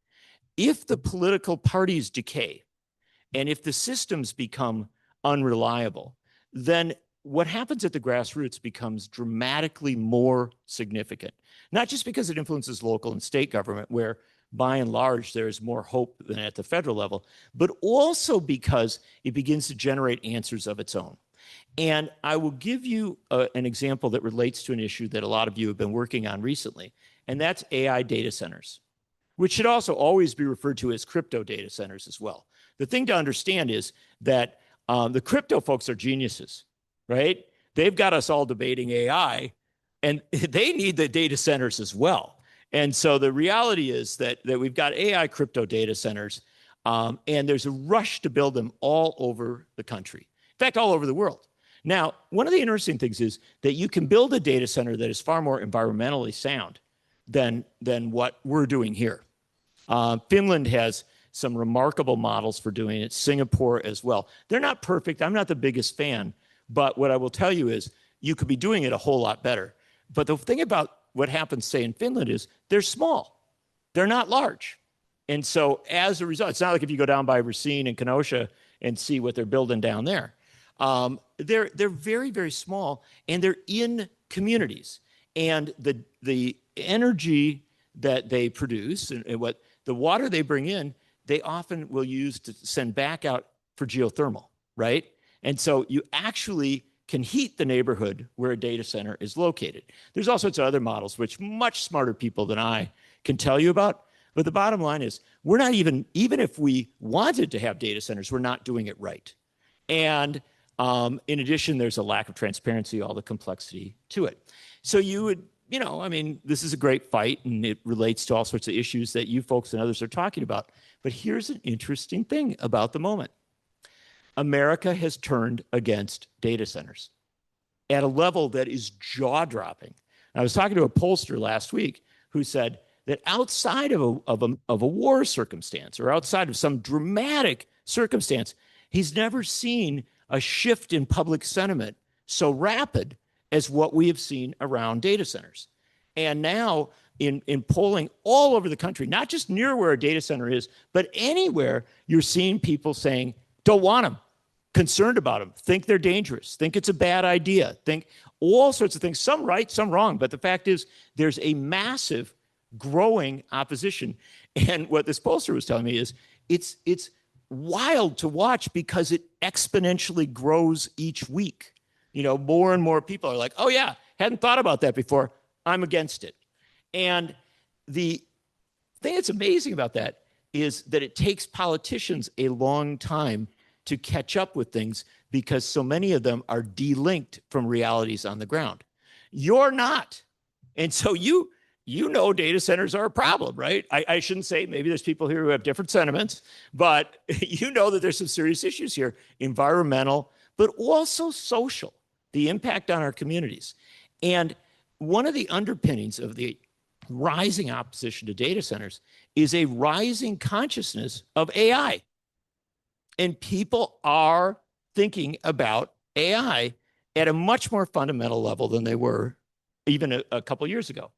If the political parties decay and if the systems become unreliable, then what happens at the grassroots becomes dramatically more significant. Not just because it influences local and state government, where by and large there is more hope than at the federal level, but also because it begins to generate answers of its own. And I will give you an example that relates to an issue that a lot of you have been working on recently, and that's AI data centers, which should also always be referred to as crypto data centers as well. The thing to understand is that the crypto folks are geniuses, right? They've got us all debating AI, and they need the data centers as well. And so the reality is that we've got AI crypto data centers, and there's a rush to build them all over the country. In fact, all over the world. Now, one of the interesting things is that you can build a data center that is far more environmentally sound than what we're doing here. Finland has some remarkable models for doing it, Singapore as well. They're not perfect. I'm not the biggest fan, but what I will tell you is you could be doing it a whole lot better. But the thing about what happens, say, in Finland is they're small. They're not large. And so as a result, it's not like if you go down by Racine and Kenosha and see what they're building down there. They're very, very small, and they're in communities. And the energy that they produce and what the water they bring in, they often will use to send back out for geothermal, right? And so you actually can heat the neighborhood where a data center is located. There's all sorts of other models, which much smarter people than I can tell you about. But the bottom line is we're not even if we wanted to have data centers, we're not doing it right. And in addition, there's a lack of transparency, all the complexity to it. So you would, this is a great fight, and it relates to all sorts of issues that you folks and others are talking about. But here's an interesting thing about the moment. America has turned against data centers at a level that is jaw-dropping. I was talking to a pollster last week who said that outside of a war circumstance or outside of some dramatic circumstance, he's never seen a shift in public sentiment so rapid as what we have seen around data centers. And now in polling all over the country, not just near where a data center is, but anywhere, you're seeing people saying, don't want them, concerned about them, think they're dangerous, think it's a bad idea, think all sorts of things, some right, some wrong. But the fact is, there's a massive growing opposition. And what this pollster was telling me is it's wild to watch because it exponentially grows each week. You know, more and more people are like, oh yeah, hadn't thought about that before, I'm against it. And the thing that's amazing about that is that it takes politicians a long time to catch up with things because so many of them are delinked from realities on the ground. You're not. And so you know data centers are a problem, right? I shouldn't say, maybe there's people here who have different sentiments, but you know that there's some serious issues here, environmental, but also social, the impact on our communities. And one of the underpinnings of the rising opposition to data centers is a rising consciousness of AI. And people are thinking about AI at a much more fundamental level than they were even a couple of years ago.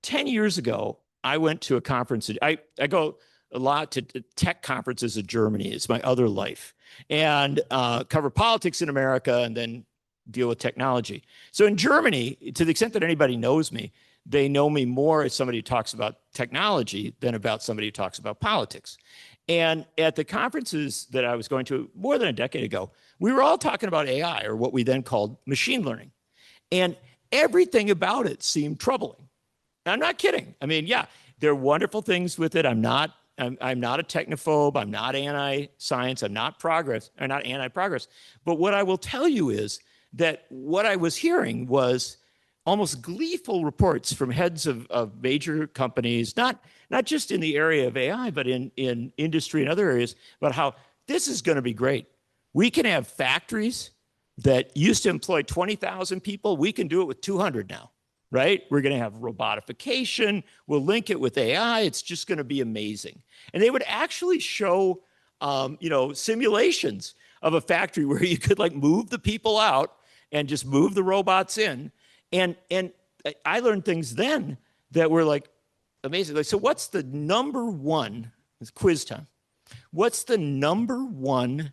10 years ago, I went to a conference. I go a lot to tech conferences in Germany. It's my other life. And cover politics in America and then deal with technology. So in Germany, to the extent that anybody knows me, they know me more as somebody who talks about technology than about somebody who talks about politics. And at the conferences that I was going to more than a decade ago, we were all talking about AI, or what we then called machine learning. And everything about it seemed troubling. And I'm not kidding. I mean, yeah, there are wonderful things with it. I'm not a technophobe. I'm not anti-science. I'm not anti-progress. But what I will tell you is that what I was hearing was almost gleeful reports from heads of major companies, not just in the area of AI, but in industry and other areas, about how this is going to be great. We can have factories that used to employ 20,000 people. We can do it with 200 now, right? We're going to have robotification. We'll link it with AI. It's just going to be amazing. And they would actually show, simulations of a factory where you could like move the people out and just move the robots in. And I learned things then that were like amazing. Like, so what's the number one, it's quiz time. What's the number one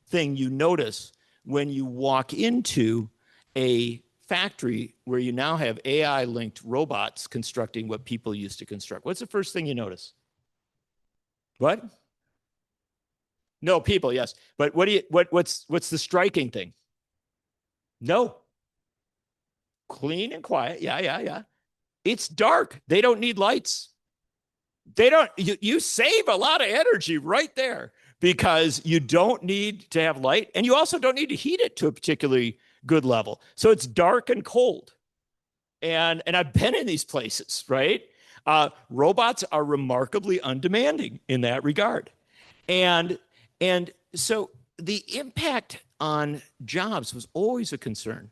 thing you notice when you walk into a factory where you now have AI-linked robots constructing what people used to construct? What's the first thing you notice? What? No, people, yes. But what's the striking thing? No. Clean and quiet. Yeah. It's dark. They don't need lights. You save a lot of energy right there because you don't need to have light, and you also don't need to heat it to a particularly good level. So it's dark and cold. And I've been in these places, right? Robots are remarkably undemanding in that regard. And so the impact on jobs was always a concern.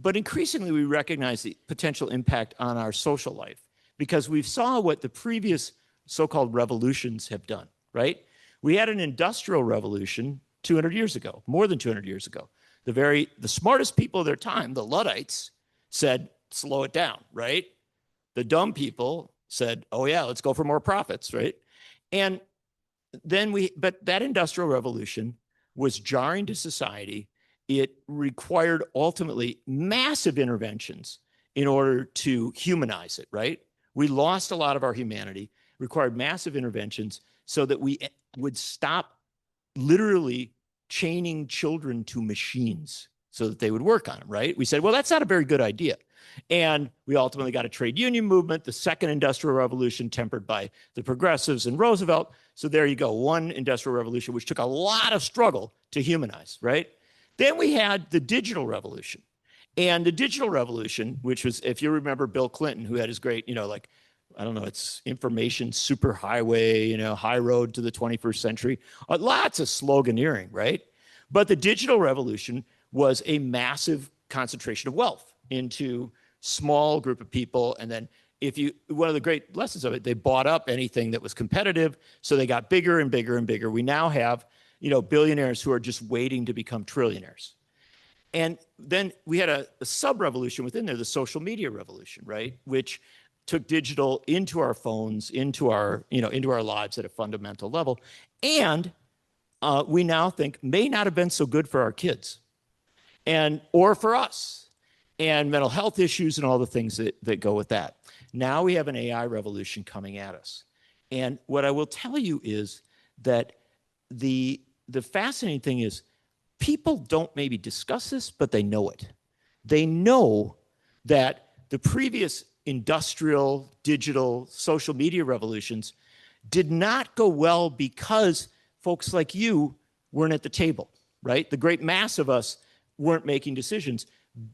But increasingly, we recognize the potential impact on our social life because we saw what the previous so-called revolutions have done, right? We had an industrial revolution 200 years ago, more than 200 years ago. The smartest people of their time, the Luddites, said, slow it down, right? The dumb people said, oh yeah, let's go for more profits, right? And then but that industrial revolution was jarring to society. It required ultimately massive interventions in order to humanize it, right? We lost a lot of our humanity, required massive interventions so that we would stop literally chaining children to machines so that they would work on them, right? We said, well, that's not a very good idea. And we ultimately got a trade union movement, the second industrial revolution tempered by the progressives and Roosevelt. So there you go, one industrial revolution, which took a lot of struggle to humanize, right? Then we had the digital revolution. And the digital revolution, which was, if you remember Bill Clinton, who had his great, it's information superhighway, high road to the 21st century. Lots of sloganeering, right? But the digital revolution was a massive concentration of wealth into small group of people and then one of the great lessons of it, they bought up anything that was competitive, so they got bigger and bigger and bigger. We now have, billionaires who are just waiting to become trillionaires. And then we had a sub-revolution within there, the social media revolution, right? Which took digital into our phones, into our lives at a fundamental level. And we now think may not have been so good for our kids or for us, and mental health issues and all the things that go with that. Now we have an AI revolution coming at us. And what I will tell you is that the fascinating thing is people don't maybe discuss this, but they know it. They know that the previous industrial, digital, social media revolutions did not go well because folks like you weren't at the table, right? The great mass of us weren't making decisions.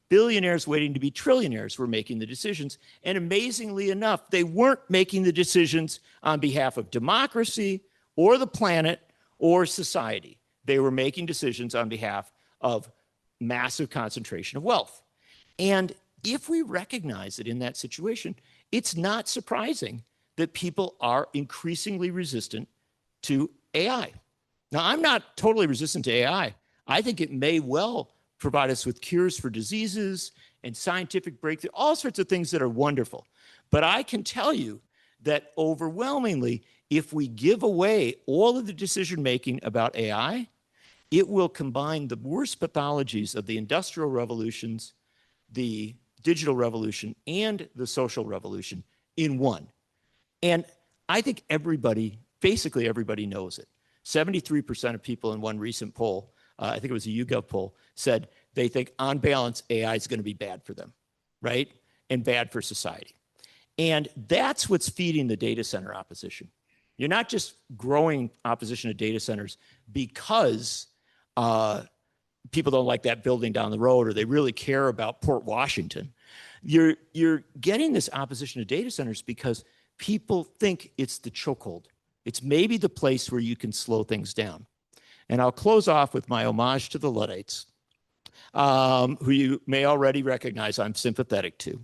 Billionaires waiting to be trillionaires were making the decisions. And amazingly enough, they weren't making the decisions on behalf of democracy or the planet or society. They were making decisions on behalf of massive concentration of wealth. And if we recognize it in that situation, it's not surprising that people are increasingly resistant to AI. Now, I'm not totally resistant to AI. I think it may well provide us with cures for diseases and scientific breakthrough, all sorts of things that are wonderful. But I can tell you that overwhelmingly, if we give away all of the decision-making about AI, it will combine the worst pathologies of the industrial revolutions, the digital revolution, and the social revolution in one. And I think basically everybody knows it. 73% of people in one recent poll, I think it was a YouGov poll, said they think on balance, AI is going to be bad for them, right? And bad for society. And that's what's feeding the data center opposition. You're not just growing opposition to data centers because people don't like that building down the road or they really care about Port Washington. You're getting this opposition to data centers because people think it's the chokehold. It's maybe the place where you can slow things down. And I'll close off with my homage to the Luddites, who you may already recognize I'm sympathetic to.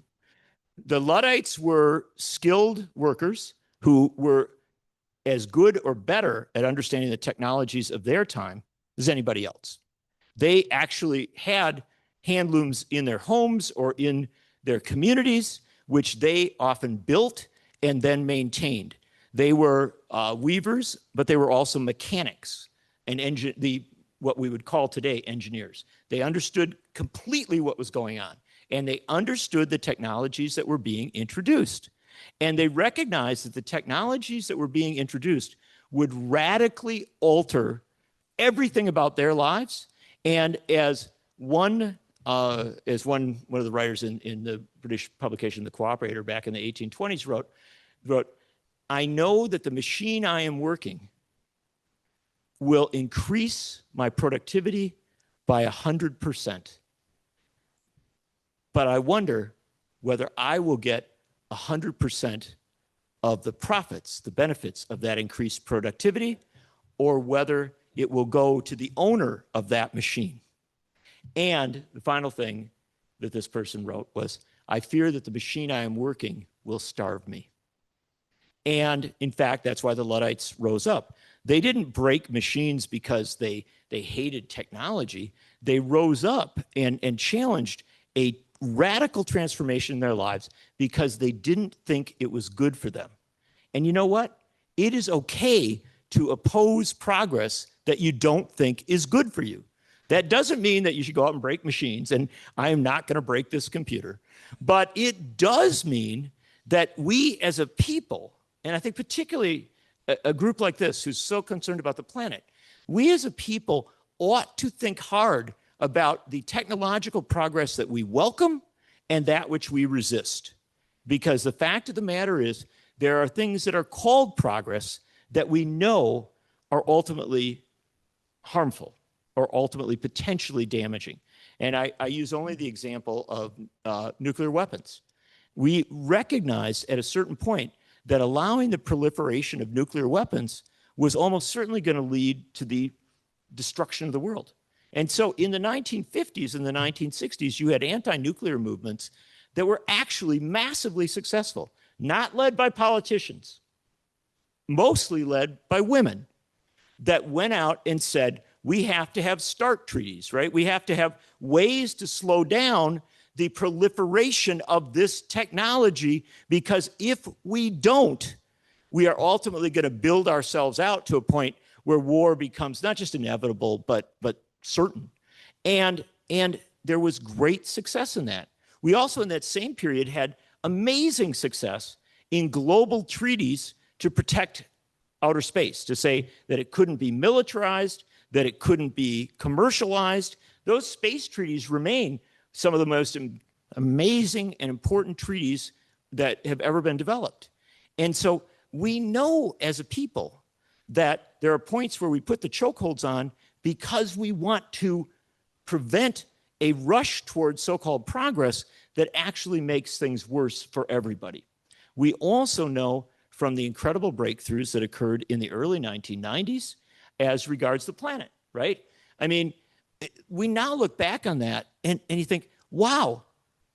The Luddites were skilled workers who were as good or better at understanding the technologies of their time as anybody else. They actually had hand looms in their homes or in their communities, which they often built and then maintained. They were weavers, but they were also mechanics and what we would call today engineers. They understood completely what was going on, and they understood the technologies that were being introduced. And they recognized that the technologies that were being introduced would radically alter everything about their lives. And as one of the writers in the British publication, The Cooperator, back in the 1820s wrote, I know that the machine I am working will increase my productivity by 100%. But I wonder whether I will get 100% of the profits, the benefits of that increased productivity, or whether it will go to the owner of that machine. And the final thing that this person wrote was, I fear that the machine I am working will starve me. And in fact, that's why the Luddites rose up. They didn't break machines because they hated technology. They rose up and challenged a radical transformation in their lives because they didn't think it was good for them. And you know what? It is okay to oppose progress that you don't think is good for you. That doesn't mean that you should go out and break machines, and I am not going to break this computer. But it does mean that we as a people, and I think particularly a group like this who's so concerned about the planet, we as a people ought to think hard about the technological progress that we welcome and that which we resist. Because the fact of the matter is, there are things that are called progress that we know are ultimately harmful or ultimately potentially damaging. And I use only the example of nuclear weapons. We recognized at a certain point that allowing the proliferation of nuclear weapons was almost certainly going to lead to the destruction of the world. And so in the 1950s and the 1960s, you had anti-nuclear movements that were actually massively successful. not led by politicians, mostly led by women, that went out and said, we have to have START treaties, right? We have to have ways to slow down the proliferation of this technology, because if we don't, we are ultimately going to build ourselves out to a point where war becomes not just inevitable, but certain. And there was great success in that. We also, in that same period, had amazing success in global treaties to protect outer space, to say that it couldn't be militarized, that it couldn't be commercialized. Those space treaties remain some of the most amazing and important treaties that have ever been developed. And so we know as a people that there are points where we put the chokeholds on because we want to prevent a rush towards so-called progress that actually makes things worse for everybody. We also know from the incredible breakthroughs that occurred in the early 1990s as regards the planet, right? I mean, we now look back on that and you think, wow,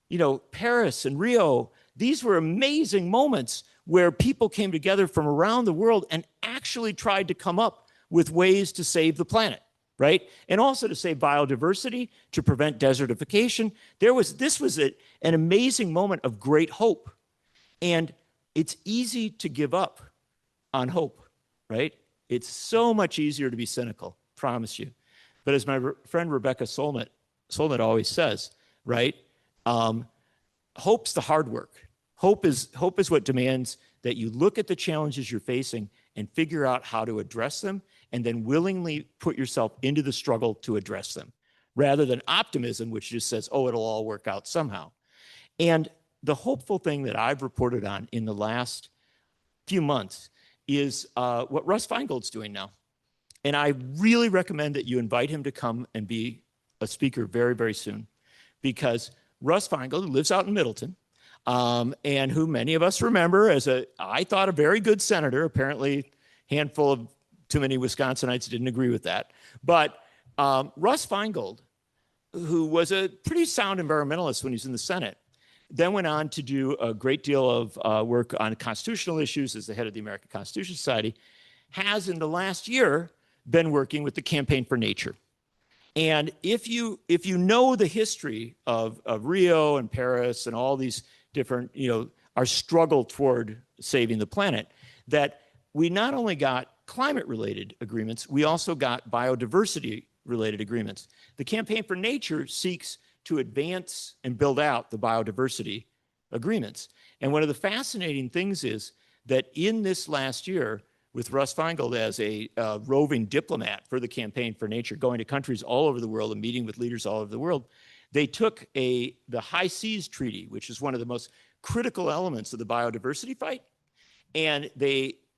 you know, Paris and Rio, these were amazing moments where people came together from around the world and actually tried to come up with ways to save the planet, right? And also to save biodiversity, to prevent desertification. This was an amazing moment of great hope. And it's easy to give up on hope, right? It's so much easier to be cynical, promise you. But as my friend Rebecca Solnit always says, right? Hope's the hard work. Hope is what demands that you look at the challenges you're facing and figure out how to address them, and then willingly put yourself into the struggle to address them, rather than optimism, which just says, oh, it'll all work out somehow. And the hopeful thing that I've reported on in the last few months is what Russ Feingold's doing now. And I really recommend that you invite him to come and be a speaker very, very soon, because Russ Feingold, who lives out in Middleton, and who many of us remember as I thought, a very good senator. Apparently, a handful of too many Wisconsinites didn't agree with that. But Russ Feingold, who was a pretty sound environmentalist when he was in the Senate, then went on to do a great deal of work on constitutional issues as the head of the American Constitution Society, has in the last year been working with the Campaign for Nature. And if you know the history of Rio and Paris and all these different, our struggle toward saving the planet, that we not only got climate-related agreements, we also got biodiversity-related agreements. The Campaign for Nature seeks to advance and build out the biodiversity agreements. And one of the fascinating things is that in this last year, with Russ Feingold as a roving diplomat for the Campaign for Nature, going to countries all over the world and meeting with leaders all over the world, they took the High Seas Treaty, which is one of the most critical elements of the biodiversity fight. And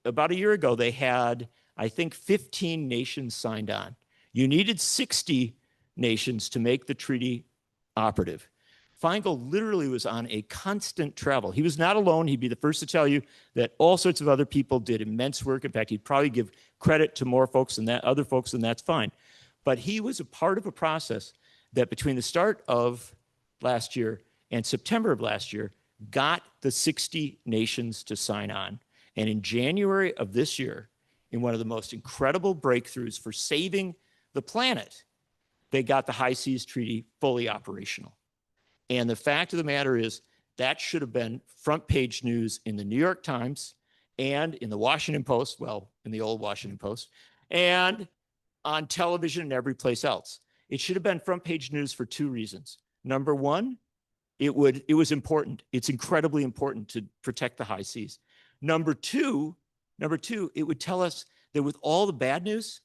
about a year ago, they had, I think, 15 nations signed on. You needed 60 nations to make the treaty operative. Feingold literally was on a constant travel. He was not alone. He'd be the first to tell you that all sorts of other people did immense work. In fact, he'd probably give credit to more folks than that, other folks, and that's fine. But he was a part of a process that between the start of last year and September of last year got the 60 nations to sign on. And in January of this year, in one of the most incredible breakthroughs for saving the planet, they got the High Seas Treaty fully operational. And the fact of the matter is that should have been front page news in the New York Times and in the Washington Post, well, in the old Washington Post, and on television and every place else. It should have been front page news for two reasons. Number one, it was important. It's incredibly important to protect the high seas. Number two, it would tell us that with all the bad news,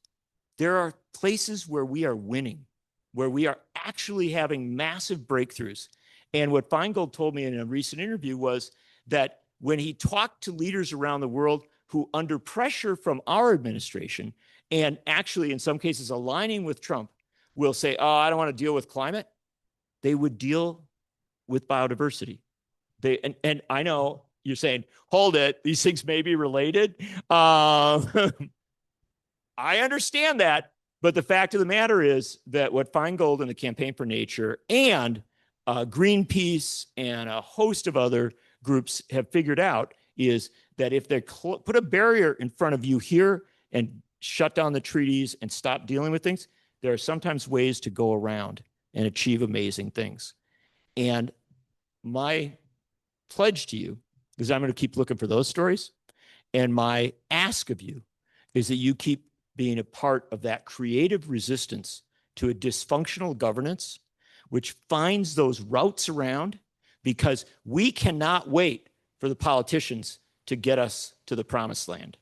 there are places where we are winning, where we are actually having massive breakthroughs. And what Feingold told me in a recent interview was that when he talked to leaders around the world who, under pressure from our administration, and actually in some cases aligning with Trump, will say, oh, I don't want to deal with climate, they would deal with biodiversity. And I know you're saying, hold it, these things may be related. I understand that. But the fact of the matter is that what Feingold and the Campaign for Nature and Greenpeace and a host of other groups have figured out is that if they put a barrier in front of you here and shut down the treaties and stop dealing with things, there are sometimes ways to go around and achieve amazing things. And my pledge to you is I'm going to keep looking for those stories. And my ask of you is that you keep being a part of that creative resistance to a dysfunctional governance, which finds those routes around, because we cannot wait for the politicians to get us to the promised land.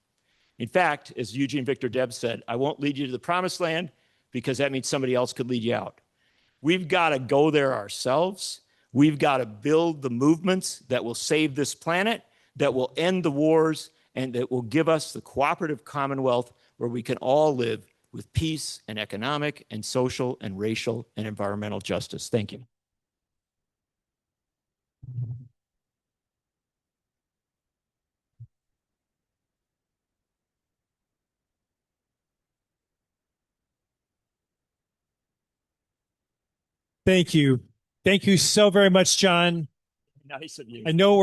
In fact, as Eugene Victor Debs said, I won't lead you to the promised land because that means somebody else could lead you out. We've got to go there ourselves. We've got to build the movements that will save this planet, that will end the wars, and that will give us the cooperative commonwealth where we can all live with peace and economic and social and racial and environmental justice. Thank you. Thank you. Thank you so very much, John. Nice of you. I know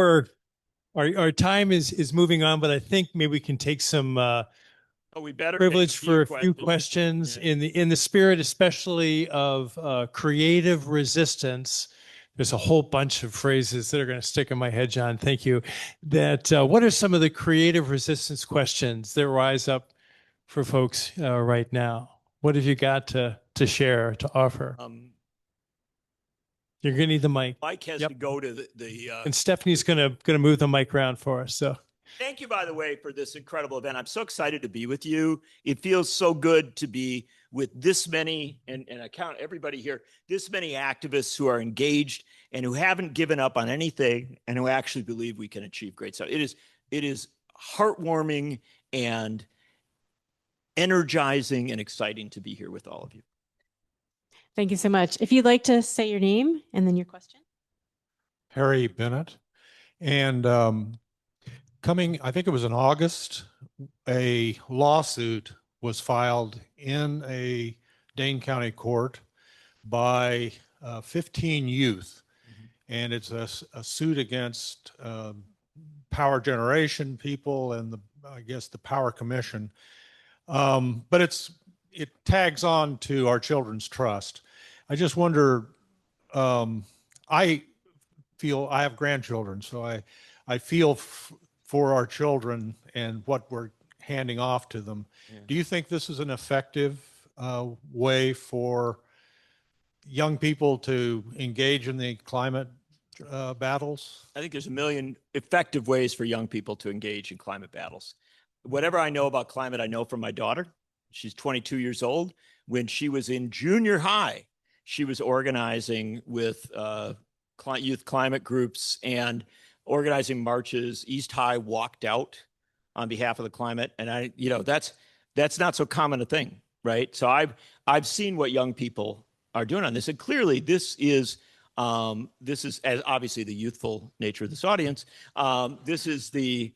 our time is moving on, but I think maybe we can take some We better privilege take for a few questions Yeah. in the spirit, especially of creative resistance. There's a whole bunch of phrases that are going to stick in my head, John. Thank you. That what are some of the creative resistance questions that rise up for folks right now? What have you got to share, to offer? You're going to need the mic. Mike has to go to the and Stephanie's going to move the mic around for us. So. Thank you, by the way, for this incredible event. I'm so excited to be with you. It feels so good to be with this many, and I count everybody here, this many activists who are engaged and who haven't given up on anything and who actually believe we can achieve great stuff. It is heartwarming and energizing and exciting to be here with all of you. Thank you so much. If you'd like to say your name and then your question. Harry Bennett. And I think it was in August, a lawsuit was filed in a Dane County court by 15 youth. And it's a suit against power generation people and I guess the Power Commission. But it tags on to our children's trust. I just wonder, I feel I have grandchildren, so I feel for our children and what we're handing off to them. Yeah. Do you think this is an effective way for young people to engage in the climate battles? I think there's a million effective ways for young people to engage in climate battles. Whatever I know about climate, I know from my daughter. She's 22 years old. When she was in junior high, she was organizing with youth climate groups and organizing marches. East High walked out on behalf of the climate. And that's not so common a thing, right? So I've seen what young people are doing on this. And clearly this is as obviously the youthful nature of this audience. This is the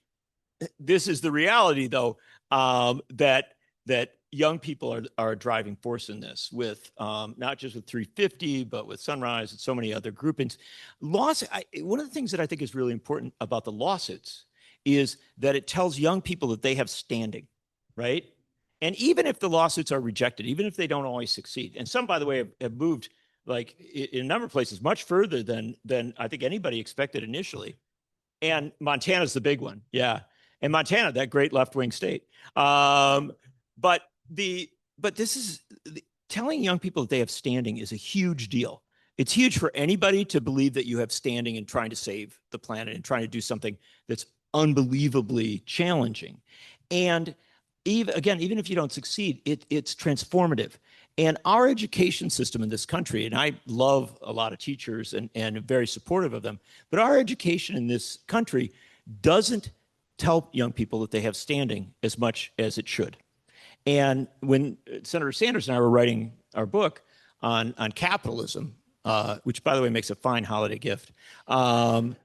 reality though, that young people are a driving force in this, with not just with 350, but with Sunrise and so many other groupings. One of the things that I think is really important about the lawsuits is that it tells young people that they have standing, right? And even if the lawsuits are rejected, even if they don't always succeed, and some, by the way, have moved like in a number of places much further than I think anybody expected initially. And Montana's the big one, yeah. And Montana, that great left-wing state. But this is telling young people that they have standing is a huge deal. It's huge for anybody to believe that you have standing in trying to save the planet and trying to do something that's unbelievably challenging. And even if you don't succeed, it's transformative. And our education system in this country, and I love a lot of teachers and am very supportive of them, but our education in this country doesn't tell young people that they have standing as much as it should. And when Senator Sanders and I were writing our book on capitalism, which, by the way, makes a fine holiday gift. But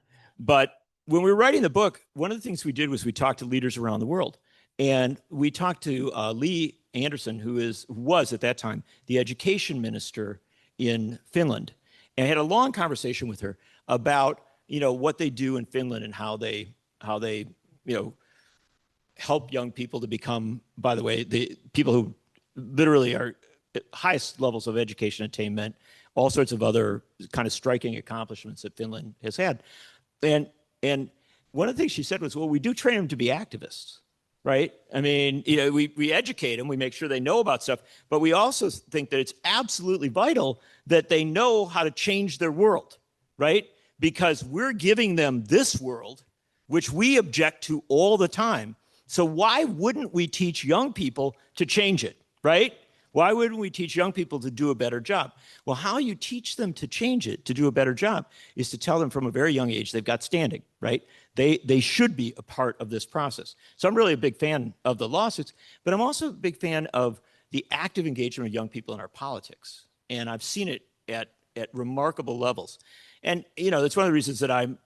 when we were writing the book, one of the things we did was we talked to leaders around the world. And we talked to Lee Anderson, who was at that time the education minister in Finland. And I had a long conversation with her about what they do in Finland and how they help young people to become, by the way, the people who literally are at highest levels of education attainment, all sorts of other kind of striking accomplishments that Finland has had. And one of the things she said was, well, we do train them to be activists, right? I mean, we educate them, we make sure they know about stuff, but we also think that it's absolutely vital that they know how to change their world, right? Because we're giving them this world, which we object to all the time. So why wouldn't we teach young people to change it, right? Why wouldn't we teach young people to do a better job? Well, how you teach them to change it, to do a better job, is to tell them from a very young age they've got standing, right? They should be a part of this process. So I'm really a big fan of the lawsuits, but I'm also a big fan of the active engagement of young people in our politics. And I've seen it at remarkable levels. And, that's one of the reasons that I'm,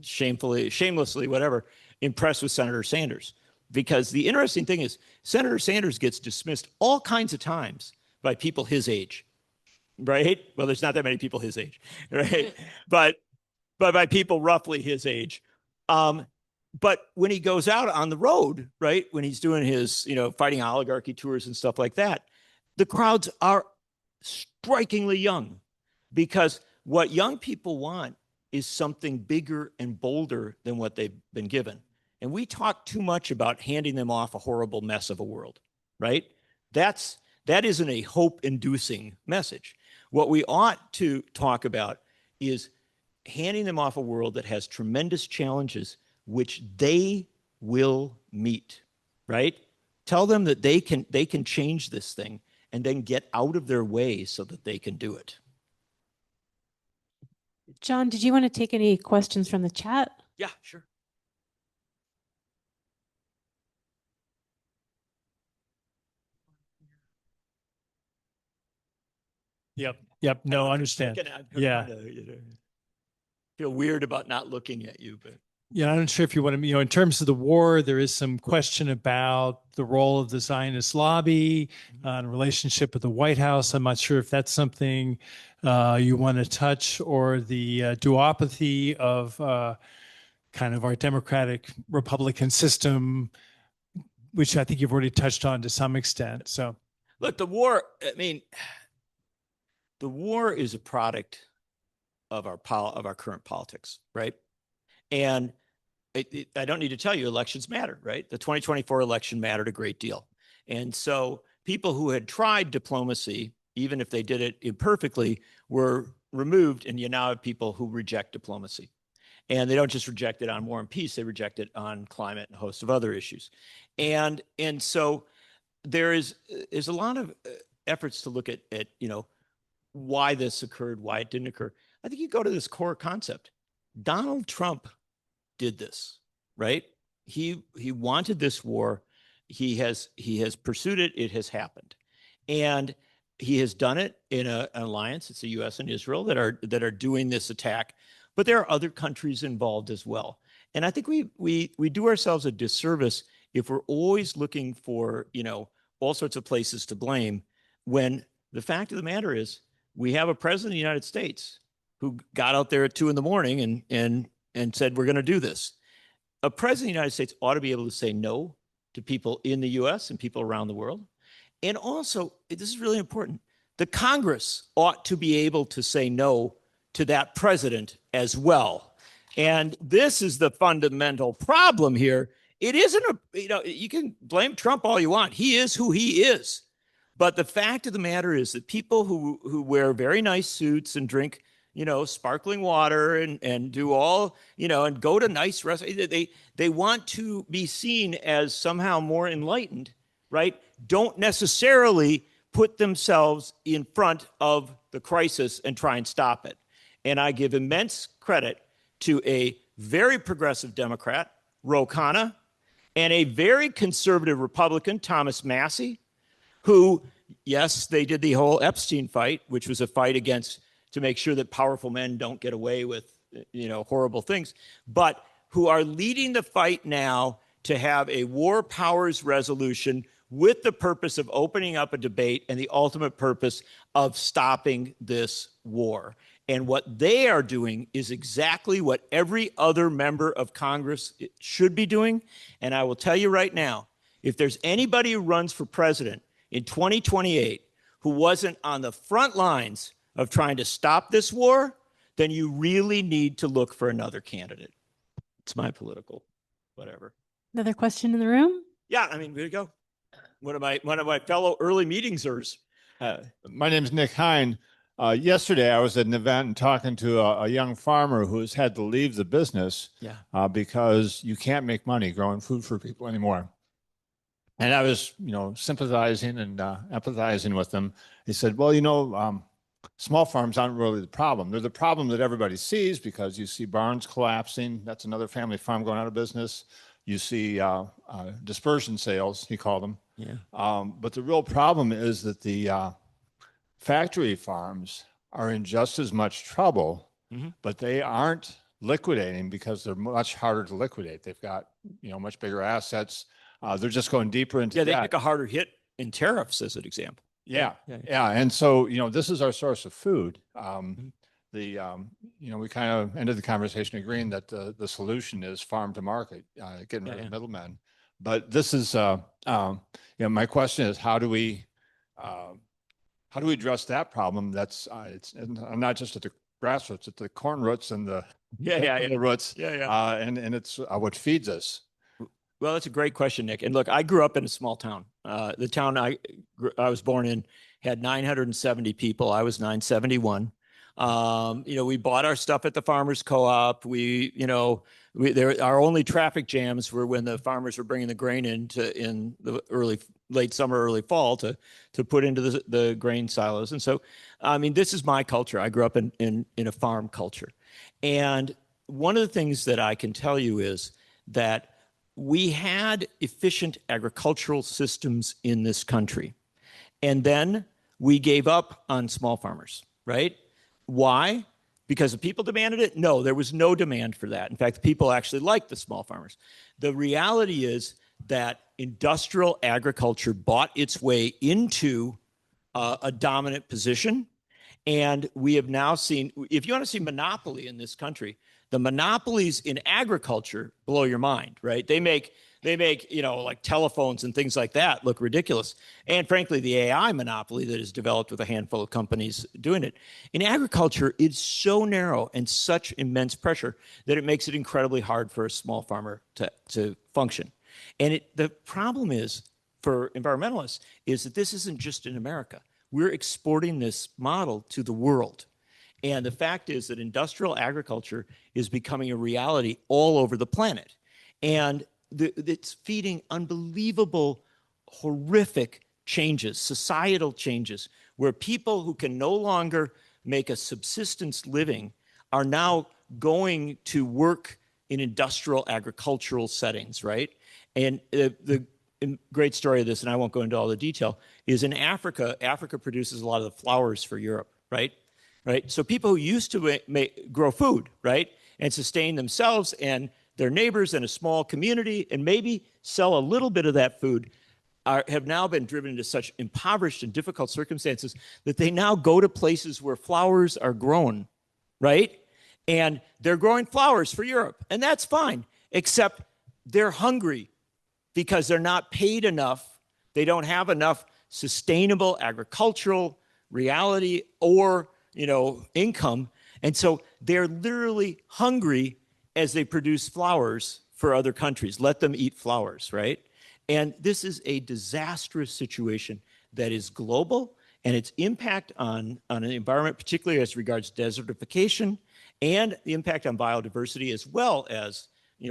shamelessly, whatever, impressed with Senator Sanders. Because the interesting thing is, Senator Sanders gets dismissed all kinds of times by people his age, right? Well, there's not that many people his age, right? but by people roughly his age. But when he goes out on the road, right, when he's doing his, fighting oligarchy tours and stuff like that, the crowds are strikingly young, because what young people want is something bigger and bolder than what they've been given. And we talk too much about handing them off a horrible mess of a world, right? That isn't a hope-inducing message. What we ought to talk about is handing them off a world that has tremendous challenges, which they will meet, right? Tell them that they can change this thing, and then get out of their way so that they can do it. John, did you want to take any questions from the chat? Yeah, sure. Yep. No, understand. Yeah. Feel weird about not looking at you, but. Yeah, I'm not sure if you want to, in terms of the war, there is some question about the role of the Zionist lobby in relationship with the White House. I'm not sure if that's something you want to touch, or the duopathy of kind of our democratic Republican system, which I think you've already touched on to some extent. So, look, the war is a product of our current politics, right? And I don't need to tell you, elections matter, right? The 2024 election mattered a great deal. And so people who had tried diplomacy, even if they did it imperfectly, were removed. And you now have people who reject diplomacy. And they don't just reject it on war and peace, they reject it on climate and a host of other issues. And so there's a lot of efforts to look at why this occurred, why it didn't occur. I think you go to this core concept. Donald Trump did this, right? He wanted this war. He has pursued it. It has happened. And he has done it in an alliance. It's the US and Israel that are doing this attack. But there are other countries involved as well. And I think we do ourselves a disservice if we're always looking for, all sorts of places to blame, when the fact of the matter is we have a president of the United States who got out there at 2 a.m. and said, we're going to do this. A president of the United States ought to be able to say no to people in the US and people around the world. And also, this is really important, the Congress ought to be able to say no to that president as well. And this is the fundamental problem here. It isn't you can blame Trump all you want. He is who he is. But the fact of the matter is that people who wear very nice suits and drink, sparkling water and do all, and go to nice restaurants, they want to be seen as somehow more enlightened, right? Don't necessarily put themselves in front of the crisis and try and stop it. And I give immense credit to a very progressive Democrat, Ro Khanna, and a very conservative Republican, Thomas Massie, who, yes, they did the whole Epstein fight, which was a fight to make sure that powerful men don't get away with, horrible things, but who are leading the fight now to have a war powers resolution with the purpose of opening up a debate and the ultimate purpose of stopping this war. And what they are doing is exactly what every other member of Congress should be doing. And I will tell you right now, if there's anybody who runs for president in 2028 who wasn't on the front lines of trying to stop this war, then you really need to look for another candidate. It's my political whatever. Another question in the room? Yeah, I mean, here you go. One of my fellow early meetingers. My name is Nick Hine. Yesterday, I was at an event and talking to a young farmer who's had to leave the business because you can't make money growing food for people anymore. And I was, sympathizing and empathizing with them. He said, well, small farms aren't really the problem. They're the problem that everybody sees because you see barns collapsing. That's another family farm going out of business. You see dispersion sales, he called them. Yeah. But the real problem is that the factory farms are in just as much trouble, but they aren't liquidating because they're much harder to liquidate. They've got, much bigger assets. They're just going deeper into they debt. took a harder hit in tariffs as an example. Yeah. And so, this is our source of food. We kind of ended the conversation agreeing that the solution is farm to market, getting rid of middlemen. But this is, my question is, how do we address that problem? That's it's not just at the grassroots, at the corn roots and the roots. And it's what feeds us. Well, that's a great question, Nick. And look, I grew up in a small town. The town I was born in had 970 people. I was 971. We bought our stuff at the farmers co-op. Our only traffic jams were when the farmers were bringing the grain in the late summer, early fall to put into the grain silos. And so, this is my culture. I grew up in a farm culture. And one of the things that I can tell you is that we had efficient agricultural systems in this country. And then we gave up on small farmers, right? Why? Because the people demanded it? No, there was no demand for that. In fact, people actually liked the small farmers. The reality is that industrial agriculture bought its way into a dominant position. And we have now seen, if you want to see monopoly in this country, the monopolies in agriculture blow your mind, right? They make like telephones and things like that look ridiculous. And frankly, the AI monopoly that is developed with a handful of companies doing it. In agriculture, it's so narrow and such immense pressure that it makes it incredibly hard for a small farmer to function. And the problem is, for environmentalists, is that this isn't just in America. We're exporting this model to the world. And the fact is that industrial agriculture is becoming a reality all over the planet. And it's feeding unbelievable, horrific changes, societal changes, where people who can no longer make a subsistence living are now going to work in industrial agricultural settings, right? And the great story of this, and I won't go into all the detail, is in Africa. Africa produces a lot of the flowers for Europe, right? So people who used to grow food, right, and sustain themselves and their neighbors in a small community and maybe sell a little bit of that food have now been driven into such impoverished and difficult circumstances that they now go to places where flowers are grown, right? And they're growing flowers for Europe, and that's fine, except they're hungry because they're not paid enough. They don't have enough sustainable agricultural reality or income. And so they're literally hungry as they produce flowers for other countries. Let them eat flowers, right? And this is a disastrous situation that is global, and its impact on the environment, particularly as regards desertification and the impact on biodiversity, as well as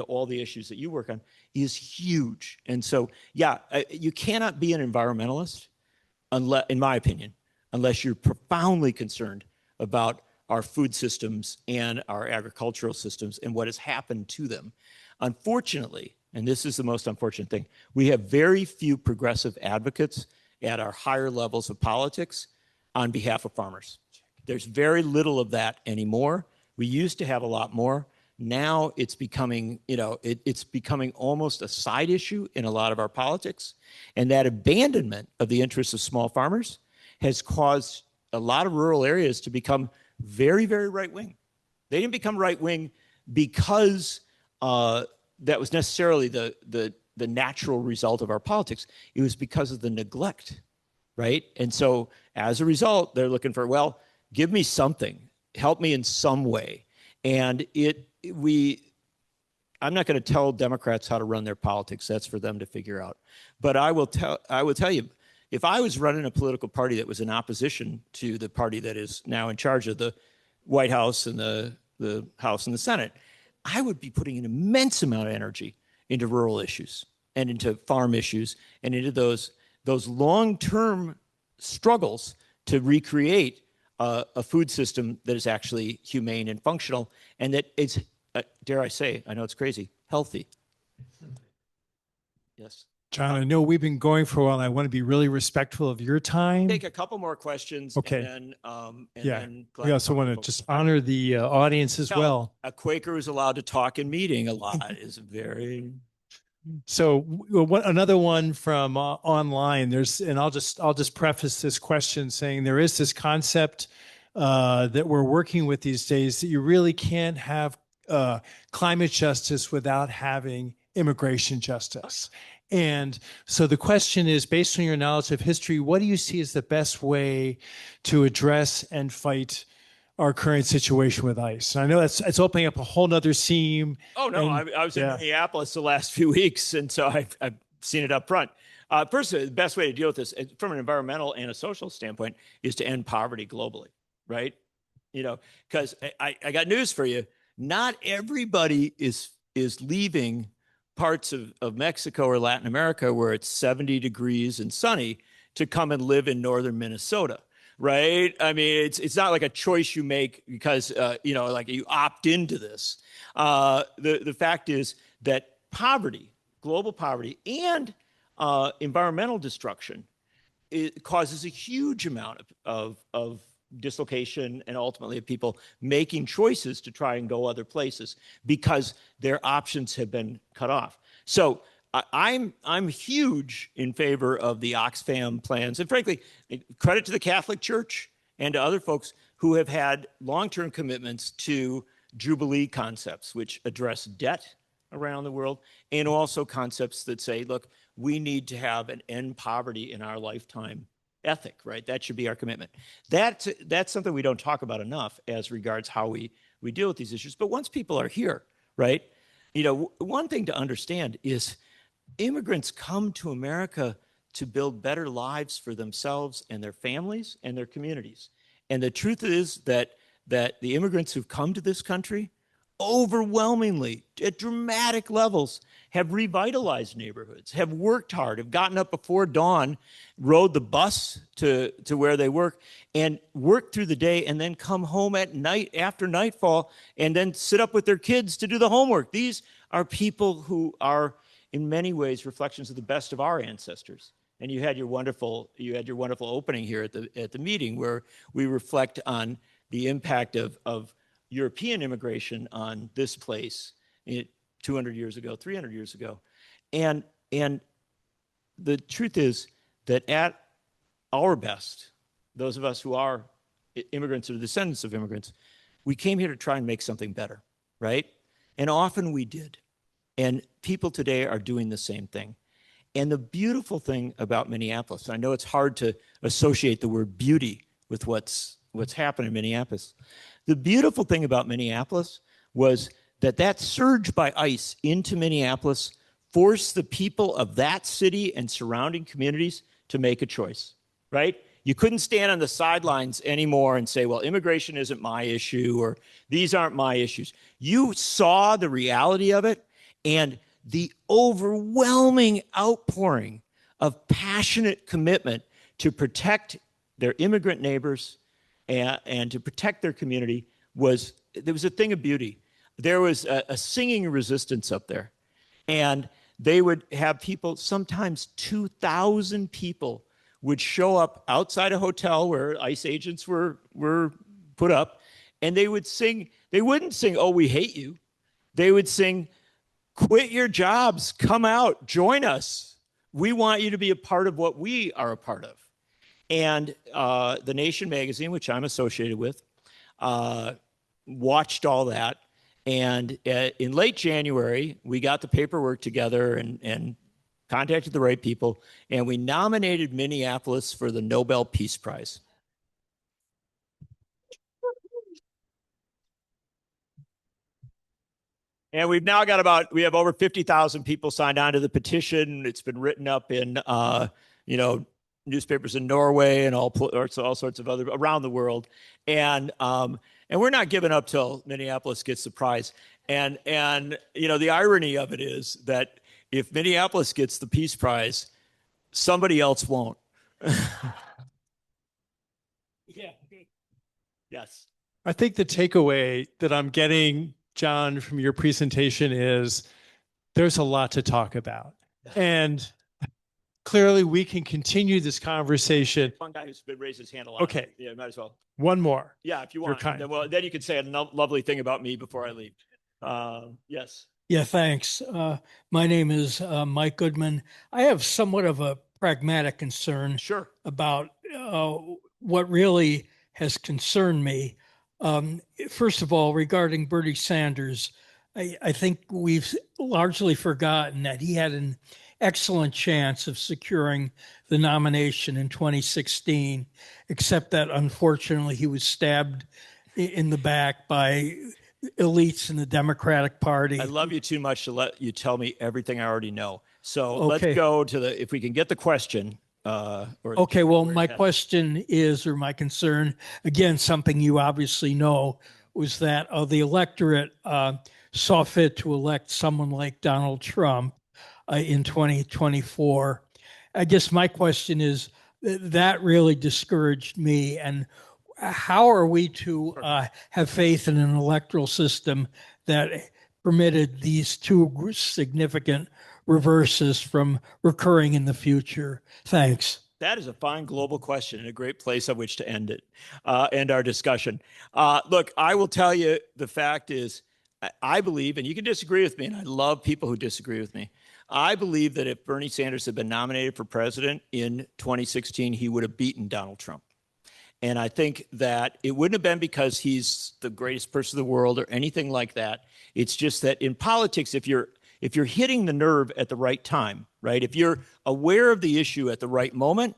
all the issues that you work on, is huge. And so, you cannot be an environmentalist, unless, in my opinion, unless you're profoundly concerned about our food systems and our agricultural systems and what has happened to them. Unfortunately, and this is the most unfortunate thing, we have very few progressive advocates at our higher levels of politics on behalf of farmers. There's very little of that anymore. We used to have a lot more. Now it's becoming, it's becoming almost a side issue in a lot of our politics. And that abandonment of the interests of small farmers has caused a lot of rural areas to become very, very right wing. They didn't become right wing because that was necessarily the natural result of our politics. It was because of the neglect, right? And so as a result, they're looking for, well, give me something, help me in some way. And I'm not going to tell Democrats how to run their politics. That's for them to figure out. But I will tell you, if I was running a political party that was in opposition to the party that is now in charge of the White House and the House and the Senate, I would be putting an immense amount of energy into rural issues and into farm issues and into those long-term struggles to recreate a food system that is actually humane and functional, and that it's, dare I say, I know it's crazy, healthy. Yes. John, I know we've been going for a while, and I want to be really respectful of your time. Take a couple more questions. Okay. And Yeah. then We also want to just honor the audience as well. A Quaker who's allowed to talk in meeting a lot is very. So another one from online. And I'll just preface this question saying there is this concept that we're working with these days that you really can't have climate justice without having immigration justice. And so the question is, based on your knowledge of history, what do you see as the best way to address and fight our current situation with ICE? And I know it's opening up a whole nother seam. Oh, no, I was in Minneapolis the last few weeks, and so I've seen it up front. First, the best way to deal with this from an environmental and a social standpoint is to end poverty globally, right? You know, because I got news for you. Not everybody is leaving parts of Mexico or Latin America where it's 70 degrees and sunny to come and live in northern Minnesota, right? I mean, it's not like a choice you make because, like you opt into this. The fact is that poverty, global poverty, and environmental destruction, it causes a huge amount of dislocation and ultimately of people making choices to try and go other places because their options have been cut off. So I'm huge in favor of the Oxfam plans, and frankly, credit to the Catholic Church and to other folks who have had long-term commitments to Jubilee concepts, which address debt around the world, and also concepts that say, look, we need to have an end poverty in our lifetime ethic, right? That should be our commitment. That's something we don't talk about enough as regards how we deal with these issues. But once people are here, right? One thing to understand is immigrants come to America to build better lives for themselves and their families and their communities. And the truth is that the immigrants who've come to this country overwhelmingly at dramatic levels have revitalized neighborhoods, have worked hard, have gotten up before dawn, rode the bus to where they work, and worked through the day and then come home at night after nightfall and then sit up with their kids to do the homework. These are people who are in many ways reflections of the best of our ancestors. And you had your wonderful opening here at the meeting where we reflect on the impact of European immigration on this place 200 years ago, 300 years ago. And the truth is that at our best, those of us who are immigrants or descendants of immigrants, we came here to try and make something better, right? And often we did. And people today are doing the same thing. And the beautiful thing about Minneapolis, I know it's hard to associate the word beauty with what's happened in Minneapolis. The beautiful thing about Minneapolis was that surge by ICE into Minneapolis forced the people of that city and surrounding communities to make a choice, right? You couldn't stand on the sidelines anymore and say, well, immigration isn't my issue or these aren't my issues. You saw the reality of it and the overwhelming outpouring of passionate commitment to protect their immigrant neighbors and to protect their community there was a thing of beauty. There was a singing resistance up there. And they would have people, sometimes 2,000 people would show up outside a hotel where ICE agents were put up, and they would sing. They wouldn't sing, "Oh, we hate you." They would sing, "Quit your jobs, come out, join us. We want you to be a part of what we are a part of." And The Nation magazine, which I'm associated with, watched all that. And in late January, we got the paperwork together and contacted the right people, and we nominated Minneapolis for the Nobel Peace Prize. And we've now got we have over 50,000 people signed on to the petition. It's been written up in, newspapers in Norway and all sorts of other around the world. And we're not giving up till Minneapolis gets the prize. And the irony of it is that if Minneapolis gets the Peace Prize, somebody else won't. Yeah. Yes. I think the takeaway that I'm getting, John, from your presentation is there's a lot to talk about. And clearly we can continue this conversation. One guy who's been raised his hand a lot. Okay. Yeah, might as well. One more. Yeah, if you want. Kind. Then you can say a lovely thing about me before I leave. Yes. Yeah, thanks. My name is Mike Goodman. I have somewhat of a pragmatic concern about what really has concerned me. First of all, regarding Bernie Sanders, I think we've largely forgotten that he had an excellent chance of securing the nomination in 2016, except that unfortunately he was stabbed in the back by elites in the Democratic Party. I love you too much to let you tell me everything I already know. So let's go to if we can get the question. Okay, well, my question is, or my concern, again, something you obviously know, was that the electorate saw fit to elect someone like Donald Trump in 2024. I guess my question is, that really discouraged me. And how are we to have faith in an electoral system that permitted these two significant reverses from recurring in the future? Thanks. That is a fine global question and a great place on which to end it, end our discussion. Look, I will tell you, the fact is, I believe, and you can disagree with me, and I love people who disagree with me. I believe that if Bernie Sanders had been nominated for president in 2016, he would have beaten Donald Trump. And I think that it wouldn't have been because he's the greatest person in the world or anything like that. It's just that in politics, if you're hitting the nerve at the right time, right? If you're aware of the issue at the right moment,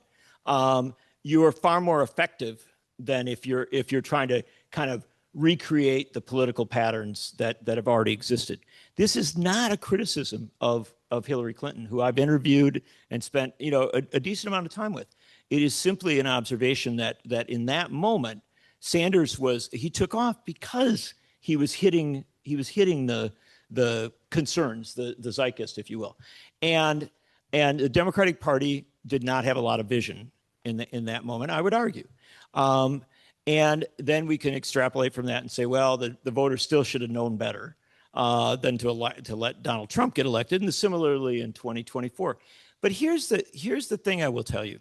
you are far more effective than if you're trying to kind of recreate the political patterns that have already existed. This is not a criticism of Hillary Clinton, who I've interviewed and spent a decent amount of time with. It is simply an observation that in that moment, Sanders he took off because he was hitting the concerns, the zeitgeist, if you will, and the Democratic Party did not have a lot of vision in that moment, I would argue, and then we can extrapolate from that and say, well, the voters still should have known better than to let Donald Trump get elected, and similarly in 2024. But here's the thing I will tell you,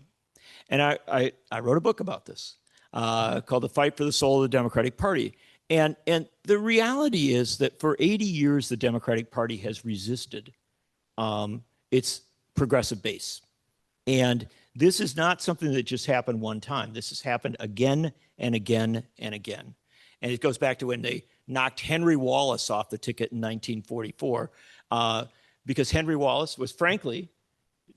and I wrote a book about this called "The Fight for the Soul of the Democratic Party." And the reality is that for 80 years, the Democratic Party has resisted its progressive base. And this is not something that just happened one time. This has happened again and again and again. And it goes back to when they knocked Henry Wallace off the ticket in 1944, because Henry Wallace was, frankly,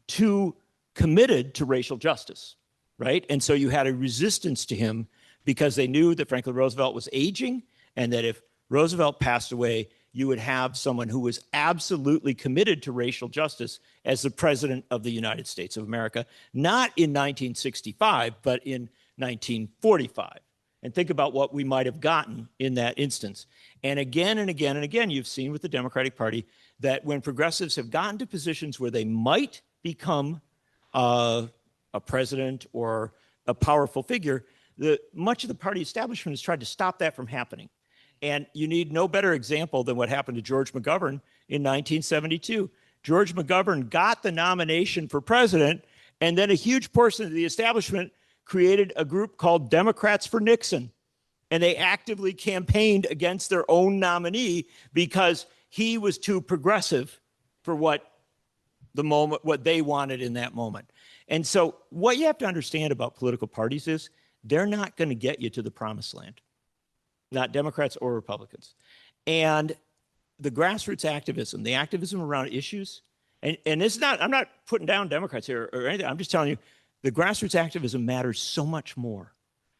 too committed to racial justice, right? And so you had a resistance to him, because they knew that Franklin Roosevelt was aging, and that if Roosevelt passed away, you would have someone who was absolutely committed to racial justice as the president of the United States of America, not in 1965, but in 1945. And think about what we might have gotten in that instance. And again and again and again, you've seen with the Democratic Party that when progressives have gotten to positions where they might become a president or a powerful figure, much of the party establishment has tried to stop that from happening. And you need no better example than what happened to George McGovern in 1972. George McGovern got the nomination for president, and then a huge portion of the establishment created a group called Democrats for Nixon. And they actively campaigned against their own nominee because he was too progressive for what they wanted in that moment. And so what you have to understand about political parties is they're not going to get you to the promised land. not Democrats or Republicans. And the grassroots activism, the activism around issues, and it's not, I'm not putting down Democrats here or anything. I'm just telling you, the grassroots activism matters so much more.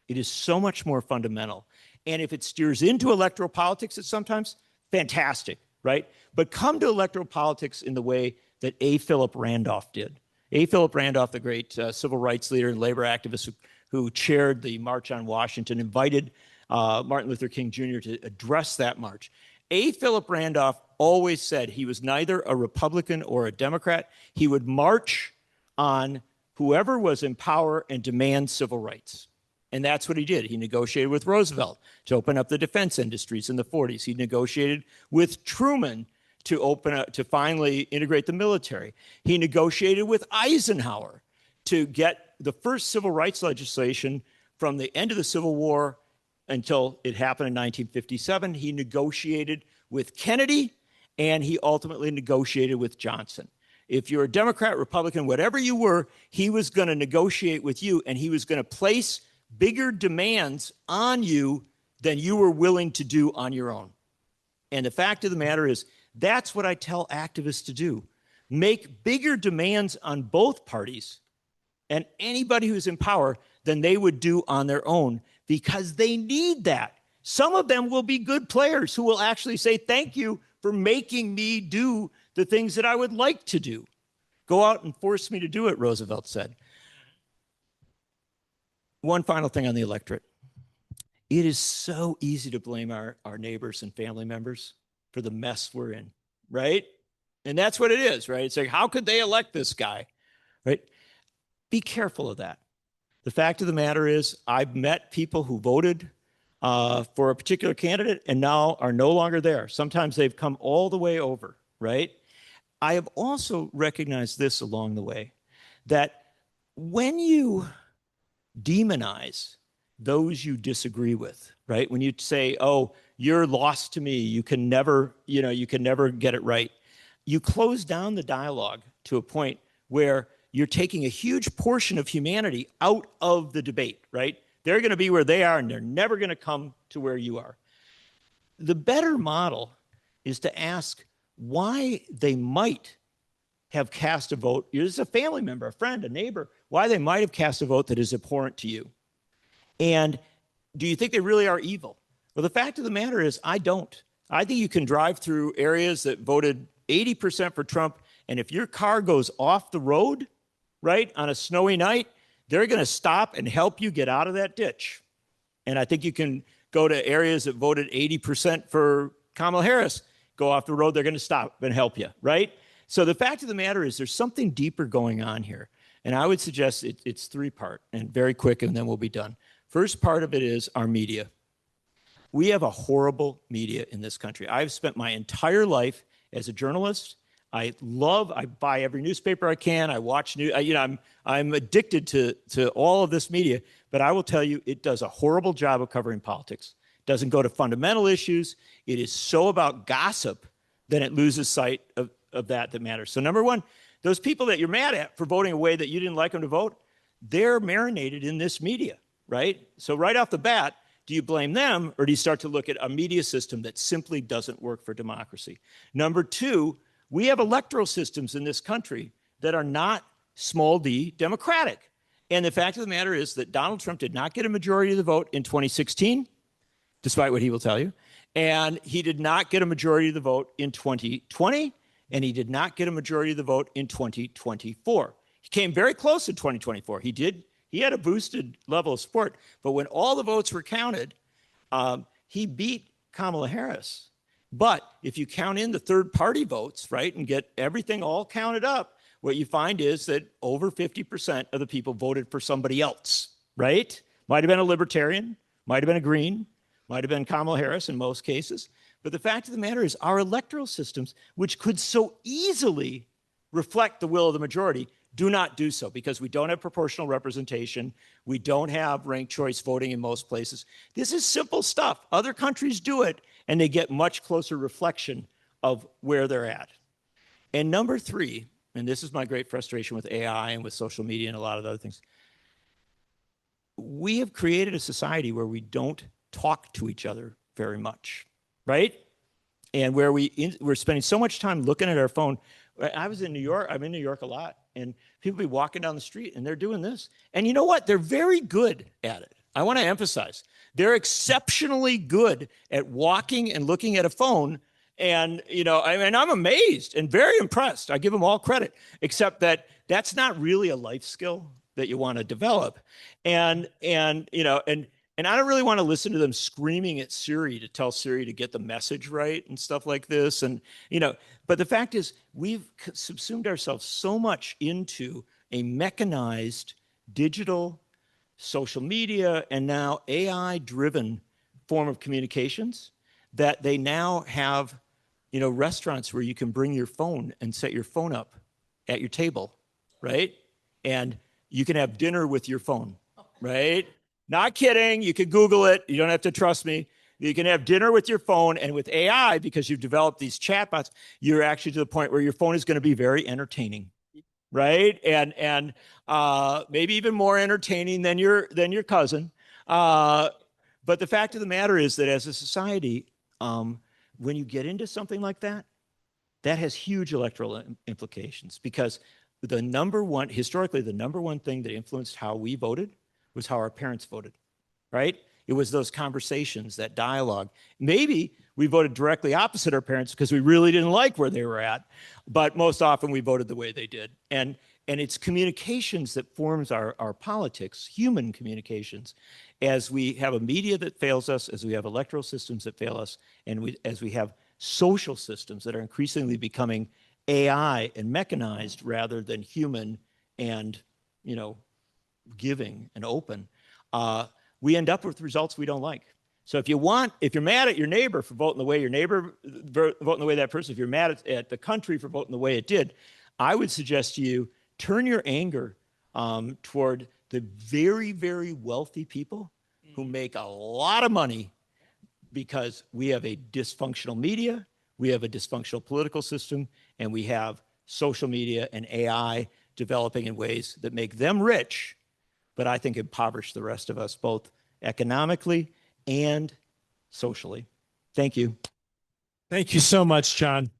It is so much more fundamental. And if it steers into electoral politics at sometimes, fantastic, right? But come to electoral politics in the way that A. Philip Randolph did. A. Philip Randolph, the great civil rights leader and labor activist who chaired the March on Washington, invited Martin Luther King Jr. to address that march. A. Philip Randolph always said he was neither a Republican or a Democrat. He would march on whoever was in power and demand civil rights. And that's what he did. He negotiated with Roosevelt to open up the defense industries in the 40s. He negotiated with Truman to open up, to finally integrate the military. He negotiated with Eisenhower to get the first civil rights legislation from the end of the Civil War until it happened in 1957. He negotiated with Kennedy, and he ultimately negotiated with Johnson. If you're a Democrat, Republican, whatever you were, he was going to negotiate with you, and he was going to place bigger demands on you than you were willing to do on your own. And the fact of the matter is, that's what I tell activists to do. Make bigger demands on both parties and anybody who's in power than they would do on their own, because they need that. Some of them will be good players who will actually say, thank you for making me do the things that I would like to do. Go out and force me to do it, Roosevelt said. One final thing on the electorate. It is so easy to blame our neighbors and family members for the mess we're in, right? And that's what it is, right? It's like, how could they elect this guy, right? Be careful of that. The fact of the matter is, I've met people who voted for a particular candidate and now are no longer there. Sometimes they've come all the way over, right? I have also recognized this along the way, that when you demonize those you disagree with, right? When you say, oh, you're lost to me, you can never get it right. You close down the dialogue to a point where you're taking a huge portion of humanity out of the debate, right? They're going to be where they are, and they're never going to come to where you are. The better model is to ask why they might have cast a vote. It's a family member, a friend, a neighbor, why they might have cast a vote that is abhorrent to you. And do you think they really are evil? Well, the fact of the matter is, I don't. I think you can drive through areas that voted 80% for Trump, and if your car goes off the road, right, on a snowy night, they're going to stop and help you get out of that ditch. And I think you can go to areas that voted 80% for Kamala Harris, go off the road, they're going to stop and help you, right? So the fact of the matter is, there's something deeper going on here. And I would suggest it's three-part, and very quick, and then we'll be done. First part of it is our media. We have a horrible media in this country. I've spent my entire life as a journalist. I buy every newspaper I can. I watch news. I'm addicted to all of this media. But I will tell you, it does a horrible job of covering politics. It doesn't go to fundamental issues. It is so about gossip that it loses sight of that matters. So number one, those people that you're mad at for voting a way that you didn't like them to vote, they're marinated in this media, right? So right off the bat, do you blame them, or do you start to look at a media system that simply doesn't work for democracy? Number two, we have electoral systems in this country that are not, small d, democratic. And the fact of the matter is that Donald Trump did not get a majority of the vote in 2016, despite what he will tell you. And he did not get a majority of the vote in 2020, and he did not get a majority of the vote in 2024. He came very close in 2024. He had a boosted level of support, but when all the votes were counted, he beat Kamala Harris. But if you count in the third-party votes, right, and get everything all counted up, what you find is that over 50% of the people voted for somebody else, right? Might have been a libertarian, might have been a green, might have been Kamala Harris in most cases. But the fact of the matter is, our electoral systems, which could so easily reflect the will of the majority, do not do so, because we don't have proportional representation. We don't have ranked choice voting in most places. This is simple stuff. Other countries do it, and they get much closer reflection of where they're at. And number three, and this is my great frustration with AI and with social media and a lot of other things, we have created a society where we don't talk to each other very much, right? And where we're spending so much time looking at our phone. I was in New York. I'm in New York a lot, and people be walking down the street and they're doing this. And you know what? They're very good at it. I want to emphasize they're exceptionally good at walking and looking at a phone. And, you know, I mean, I'm amazed and very impressed. I give them all credit, except that that's not really a life skill that you want to develop. And you know, and I don't really want to listen to them screaming at Siri to tell Siri to get the message right and stuff like this. And, you know, but the fact is we've subsumed ourselves so much into a mechanized digital social media and now AI-driven form of communications that they now have, you know, restaurants where you can bring your phone and set your phone up at your table, right? And you can have dinner with your phone, right? Not kidding. You can Google it. You don't have to trust me. You can have dinner with your phone, and with AI, because you've developed these chatbots, you're actually to the point where your phone is going to be very entertaining, right? And maybe even more entertaining than your cousin. But the fact of the matter is that as a society, when you get into something like that, that has huge electoral implications, because historically, the number one thing that influenced how we voted was how our parents voted, right? It was those conversations, that dialogue. Maybe we voted directly opposite our parents because we really didn't like where they were at, but most often we voted the way they did. And it's communications that forms our politics, human communications, as we have a media that fails us, as we have electoral systems that fail us, and as we have social systems that are increasingly becoming AI and mechanized rather than human and, you know, giving and open, we end up with results we don't like. So if you're mad at your neighbor for voting the way that person, if you're mad at the country for voting the way it did, I would suggest to you, turn your anger toward the very, very wealthy people who make a lot of money because we have a dysfunctional media, we have a dysfunctional political system, and we have social media and AI developing in ways that make them rich, but I think impoverish the rest of us, both economically and socially. Thank you. Thank you so much, John.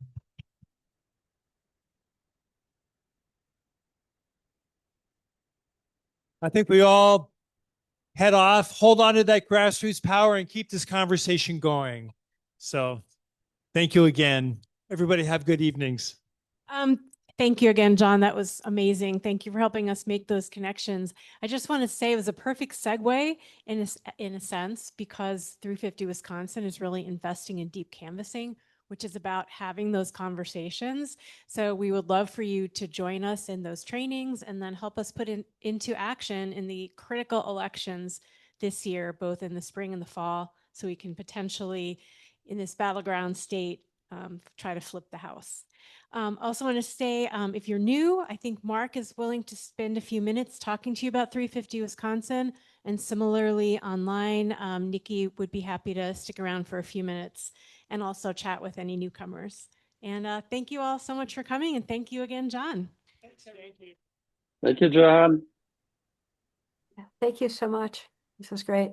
I think we all head off, hold on to that grassroots power, and keep this conversation going. So thank you again. Everybody have good evenings. Thank you again, John. That was amazing. Thank you for helping us make those connections. I just want to say it was a perfect segue in a sense, because 350 Wisconsin is really investing in deep canvassing, which is about having those conversations. So we would love for you to join us in those trainings and then help us put into action in the critical elections this year, both in the spring and the fall, so we can potentially, in this battleground state, try to flip the House. Also want to say, if you're new, I think Mark is willing to spend a few minutes talking to you about 350 Wisconsin, and similarly online, Nikki would be happy to stick around for a few minutes and also chat with any newcomers. And thank you all so much for coming, and thank you again, John. Thank you, John. Thank you so much. This was great.